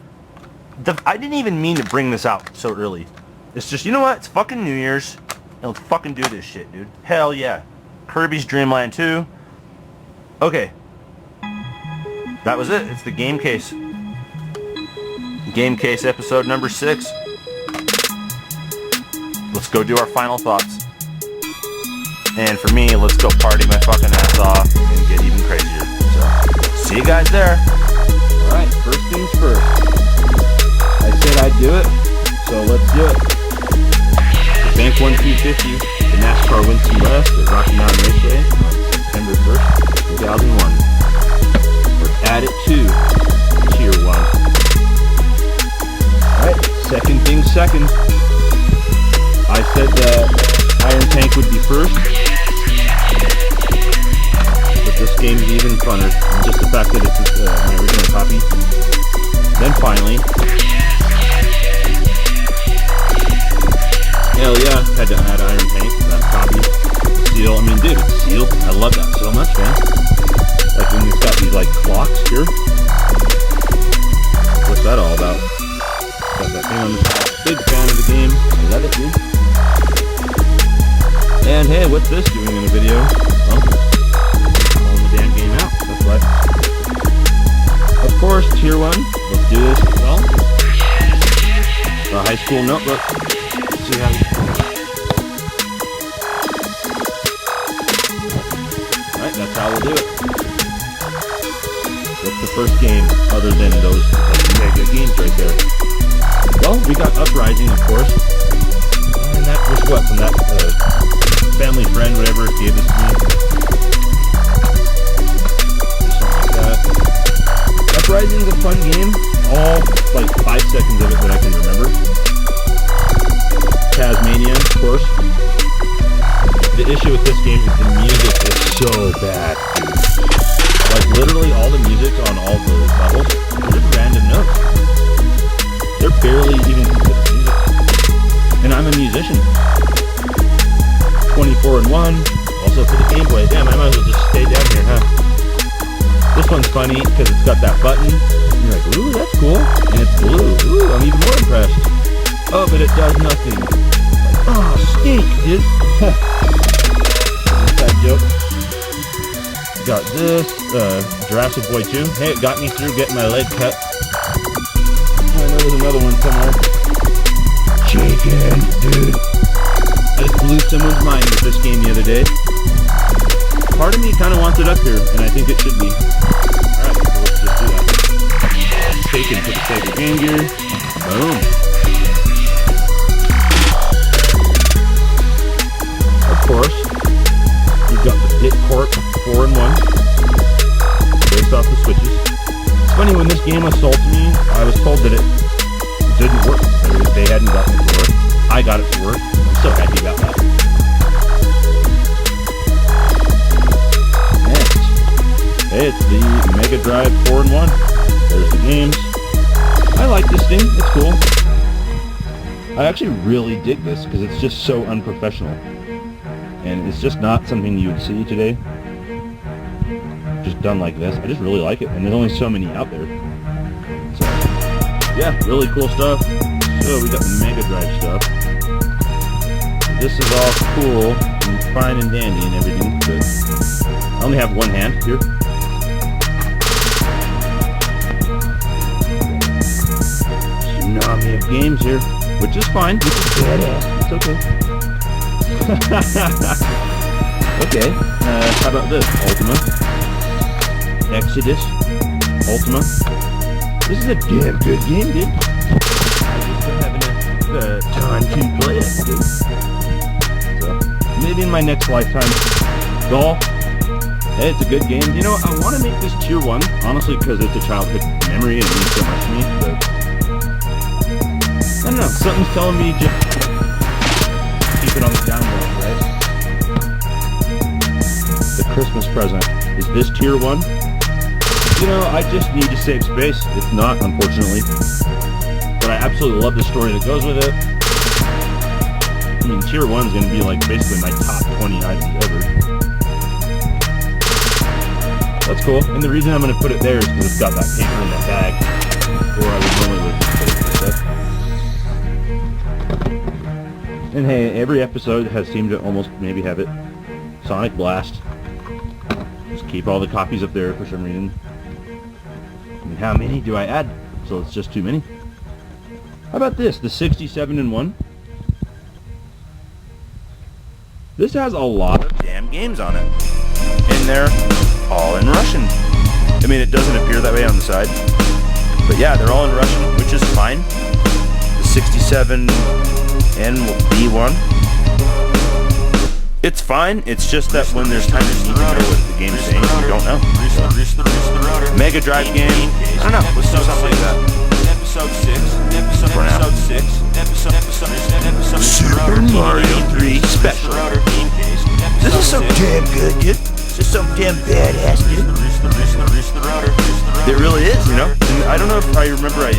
S1: I didn't even mean to bring this out so early. It's just, you know what? It's fucking New Year's. And let's fucking do this shit, dude. Hell yeah. Kirby's Dreamland 2. Okay. That was it. It's the Game Case. Game Case episode number 6. Let's go do our final thoughts. And for me, let's go party my fucking ass off and get even crazier. So, see you guys there. Alright, first things first. I said I'd do it, so let's do it. The Bank 1250, the NASCAR Winston West at Rocky Mountain seconds. I said that Iron Tank would be first. But this game is even funner. And just the fact that it's my original copy. Then finally... Hell yeah, had to add Iron Tank to that copy. Seal, I mean, dude, it's sealed. I love that so much, man. Like when it's got these, like, clocks here. What's that all about? Got that thing on the top. Big fan of the game. I love it, dude. And hey, what's this doing in a video? Well, pulling the damn game out. That's right. Of course, tier 1. Let's do this as well. A high school notebook. Let's see how you... Alright, that's how we'll do it. What's the first game other than those mega games right there? Well, we got Uprising, of course. And that was what, from that family friend, whatever, gave this to me. Something like that. Uprising's a fun game. All, like, 5 seconds of it that I can remember. Tazmania, of course. The issue with this game is the music is so bad, dude. Like, literally all the music on all the levels are just random notes. They're barely even considered music. And I'm a musician. 24 and 1. Also for the Game Boy. Damn, I might as well just stay down here, huh? This one's funny because it's got that button. And you're like, ooh, that's cool. And it's blue. Ooh, I'm even more impressed. Oh, but it does nothing. Like, oh, stink, dude. Inside joke. Got this. Jurassic Boy 2. Hey, it got me through getting my leg cut. I know there's another one somewhere. Chakan, dude. I just blew someone's mind with this game the other day. Part of me kind of wants it up here, and I think it should be. Alright, so let's just do that. Taken for the sake of Game Gear. Boom. Of course, we've got the Corp 4 and 1. Based off the switches. It's funny, when this game was sold to me, I was told that it didn't work. They hadn't gotten it to work. I got it to work. I'm so happy about that. Next. Hey, it's the Mega Drive 4 and 1. There's the games. I like this thing. It's cool. I actually really dig this because it's just so unprofessional. And it's just not something you would see today. Just done like this. I just really like it. And there's only so many out there. So, yeah, really cool stuff. So we got the Mega Drive stuff. This is all cool and fine and dandy and everything, but I only have one hand here. Tsunami of games here, which is fine, which is badass. It's okay. Okay, how about this? Ultima. Exodus. Ultima. This is a damn good game, dude. I just don't have enough time to play it, dude. So, maybe in my next lifetime. Golf. Hey, it's a good game. You know, I want to make this tier 1, honestly, because it's a childhood memory and it means so much to me, but I don't know, something's telling me just keep it on the down low, right? The Christmas present. Is this tier 1? You know, I just need to save space. It's not, unfortunately. But I absolutely love the story that goes with it. I mean, tier 1 is going to be like basically my top 20 items ever. That's cool. And the reason I'm going to put it there is because it's got that paper in that bag. Or I would normally would put it like that. And hey, every episode has seemed to almost maybe have it. Sonic Blast. Just keep all the copies up there for some reason. I mean, how many do I add? So it's just too many. How about this? The 67 and 1. This has a lot of damn games on it. And they're all in Russian. I mean, it doesn't appear that way on the side. But yeah, they're all in Russian, which is fine. The 67 and B1. It's fine, it's just that when there's times you need to know what the game's saying, you don't know. Mega Drive game, I don't know, let's do something like that. Episode 6, episode 6, episode
S2: Mario 3 Special. This is so damn good, dude. This is so damn badass, dude. It really is, you know? And I don't know if I remember I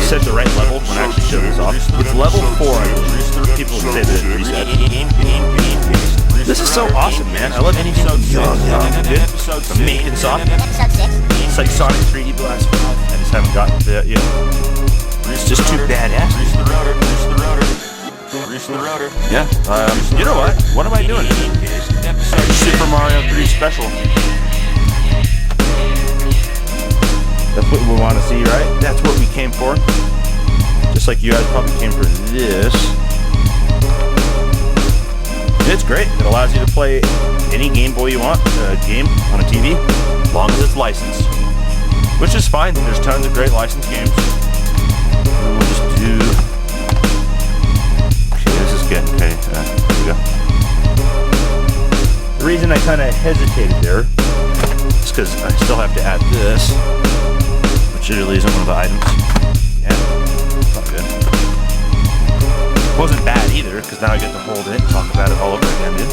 S2: set the right level when I actually showed this off. It's level 4, I believe. People say that it reset. This is so awesome, man. I love anything from Young, dude. From Making Soft. It's like Sonic 3D Blast 5. I just haven't gotten to that yet. It's just too badass. Yeah, you know what? What am I doing? Super Mario 3 Special. That's what we want to see, right? That's what we came for. Just like you guys probably came for this. It's great. It allows you to play any Game Boy you want, game on a TV, as long as it's licensed. Which is fine. There's tons of great licensed games. And we'll just do... Okay, this is good. Okay, there we go. The reason I kind of hesitated there is because I still have to add this, which really isn't one of the items. Yeah, not good. Wasn't bad either, because now I get to hold it and talk about it all over again, dude.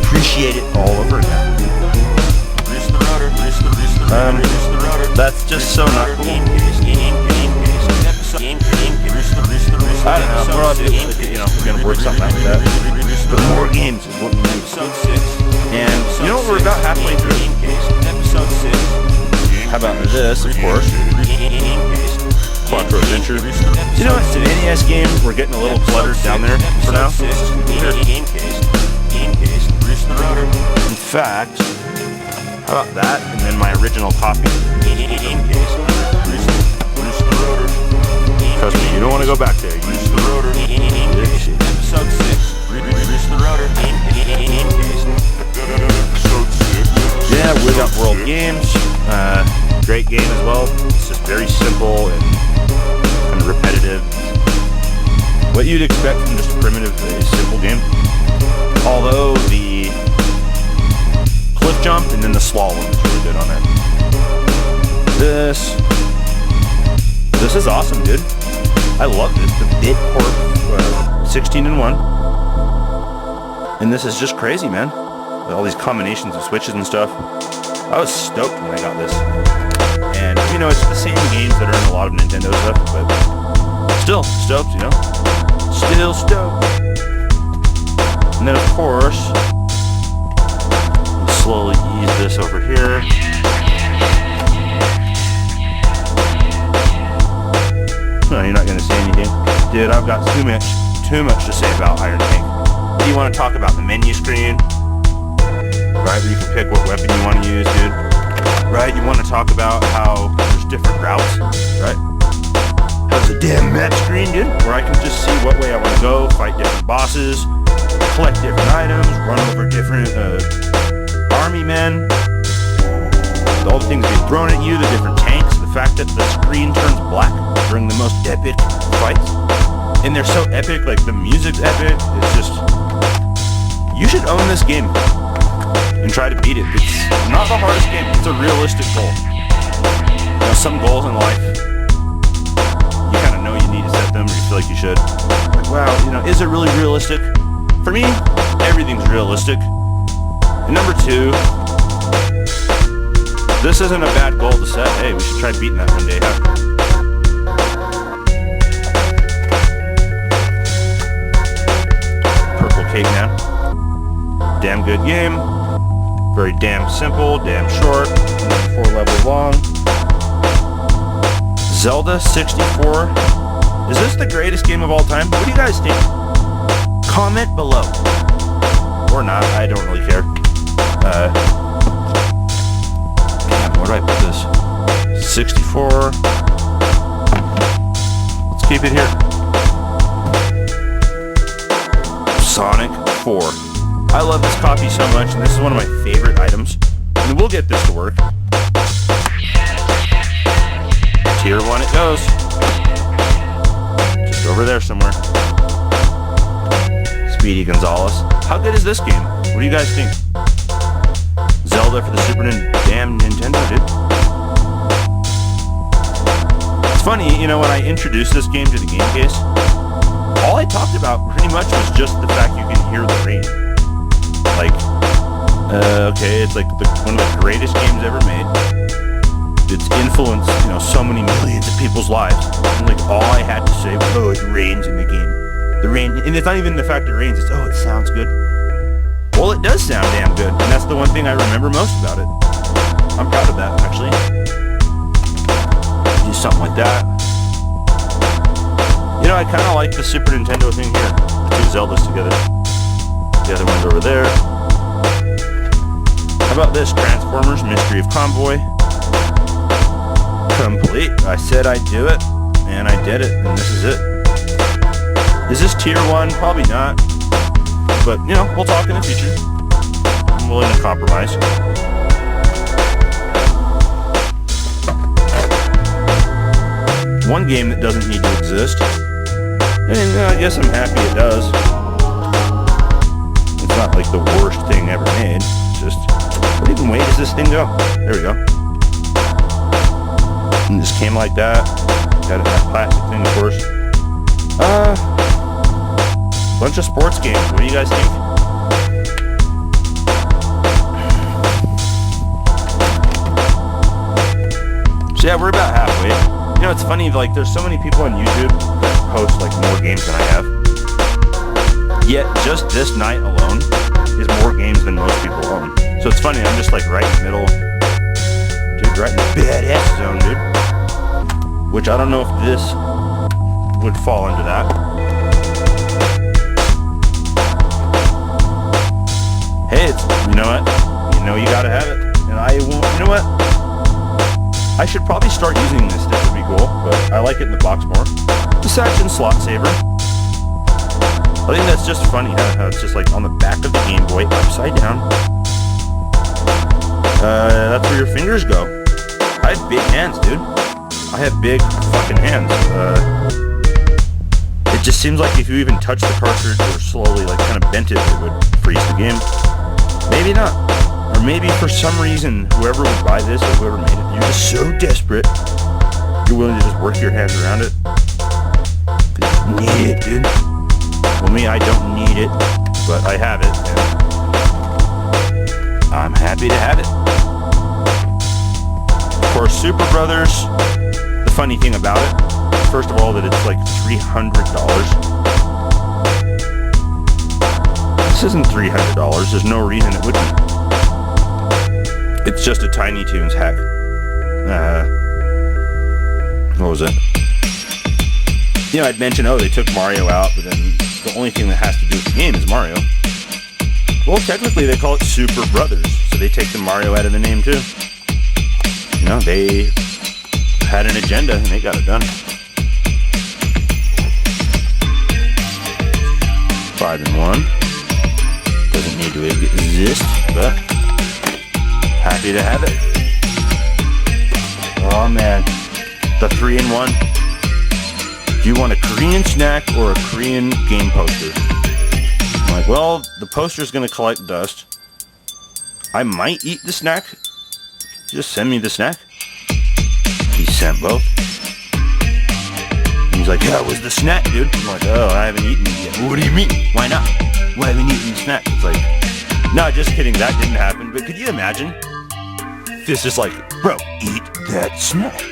S2: Appreciate it all over again. That's just so not cool. I don't know, we're all we're gonna work something like that. But more games is what we need. And you know what, we're about halfway through. How about this, of course? Quattro Adventure. You know, it's an NES game. We're getting a little cluttered down there for now. In fact, how about that? And then my original copy. Trust me, you don't want to go back there. Use the rotor. Episode 6. Yeah, Without World Games. Great game as well. It's just very simple and kind of repetitive. What you'd expect from just a primitive, simple game. Although the cliff jump and then the slalom is really good on it. This is awesome, dude. I love this. The bit Corp 16-in-1. And this is just crazy, man. With all these combinations of switches and stuff. I was stoked when I got this. And, you know, it's the same games that are in a lot of Nintendo stuff, but still stoked, you know? Still stoked. And then, of course, we'll slowly ease this over here. No, you're not going to say anything. Dude, I've got too much to say about Iron Tank. Do you want to talk about the menu screen? Right, where you can pick what weapon you want to use, dude. Right, you want to talk about how there's different routes, right? There's a damn map screen, dude, where I can just see what way I want to go, fight different bosses, collect different items, run over different army men, all the things being thrown at you, the different tanks, the fact that the screen turns black during the most epic fights. And they're so epic, like the music's epic, it's just... You should own this game and try to beat it. It's not the hardest game, it's a realistic goal. You know, some goals in life, you kind of know you need to set them, or you feel like you should. Like, wow, you know, is it really realistic? For me, everything's realistic. And number 2, this isn't a bad goal to set. Hey, we should try beating that one day, huh? Purple Cake Man. Damn good game. Very damn simple, damn short, 4 levels long. Zelda 64. Is this the greatest game of all time? What do you guys think? Comment below. Or not, I don't really care. Damn, where do I put this? 64. Let's keep it here. Sonic 4. I love this copy so much, and this is one of my favorite items. And we'll get this to work. Tier 1 it goes. Just over there somewhere. Speedy Gonzalez. How good is this game? What do you guys think? Zelda for the Super damn Nintendo, dude. It's funny, you know, when I introduced this game to the game case, all I I talked about pretty much was just the fact you can hear the rain. Like, okay, it's like one of the greatest games ever made. It's influenced, so many millions of people's lives. And like, all I had to say was, oh, it rains in the game. The rain, and it's not even the fact it rains, it's, oh, it sounds good. Well, it does sound damn good, and that's the one thing I remember most about it. I'm proud of that, actually. Do something like that. I kind of like the Super Nintendo thing here. The two Zeldas together. The other one's over there. How about this? Transformers, Mystery of Comvoy. Complete. I said I'd do it, and I did it, and this is it. Is this tier 1? Probably not. But, we'll talk in the future. I'm willing to compromise. One game that doesn't need to exist. And I guess I'm happy it does. It's not like the worst thing ever made. It's just, what even way does this thing go? There we go. And this came like that. Got it in that plastic thing, of course. Bunch of sports games. What do you guys think? So yeah, we're about halfway. It's funny, like, there's so many people on YouTube that post, like, more games than I have. Yet, just this night alone is more games than most people own. So it's funny, I'm just, like, right in the middle. Dude, right in the badass zone, dude. Which I don't know if this would fall into that. Hey, it's, you know what? You gotta have it. And I won't, you know what? I should probably start using this. This would be cool, but I like it in the box more. The Sachen slot saver. I think that's just funny how it's just like on the back of the Game Boy, upside down. That's where your fingers go. I have big hands, dude. I have big fucking hands. It just seems like if you even touch the cartridge or slowly like kind of bent it, it would freeze the game. Maybe not. Or maybe for some reason, whoever would buy this or whoever made it, you're just so desperate, you're willing to just work your hands around it. You need it, dude. Well, me, I don't need it, but I have it, and I'm happy to have it. Of course, Super Brothers, the funny thing about it, first of all, that it's like $300. This isn't $300, there's no reason it would be. It's just a Tiny Toons hack. What was it? I'd mentioned, they took Mario out, but then the only thing that has to do with the game is Mario. Well, technically they call it Super Brothers, so they take the Mario out of the name too. They had an agenda and they got it done. 5-in-1. Doesn't need to exist, but happy to have it. Oh man, the 3-in-1. Do you want a Korean snack or a Korean game poster? I'm like, well, the poster's gonna collect dust. I might eat the snack. Just send me the snack. He sent both. And he's like, yeah, it was the snack, dude. I'm like, oh, I haven't eaten it yet. Well, what do you mean? Why not? Why haven't you eaten the snack? It's like, no, just kidding, that didn't happen. But could you imagine? This is like, bro, eat that snack.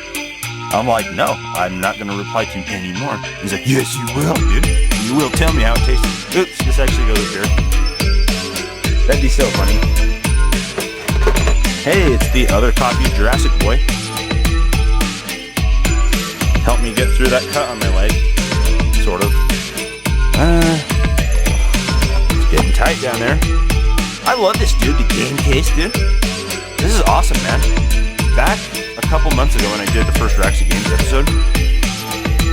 S2: I'm like, no, I'm not gonna reply to him anymore. He's like, yes, you will, dude. You will tell me how it tastes. Oops, this actually goes here. That'd be so funny. Hey, it's the other copy of Jurassic Boy. Helped me get through that cut on my leg. Sort of. It's getting tight down there. I love this, dude, the game case, dude. This is awesome, man. Back a couple months ago when I did the first Jurassic Games episode,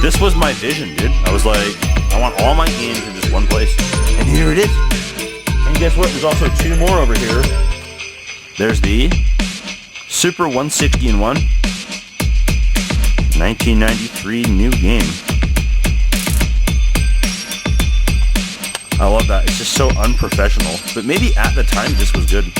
S2: this was my vision, dude. I was like, I want all my games in just one place. And here it is. And guess what? There's also two more over here. There's the Super 160-in-1 1993 new game. I love that. It's just so unprofessional. But maybe at the time this was good.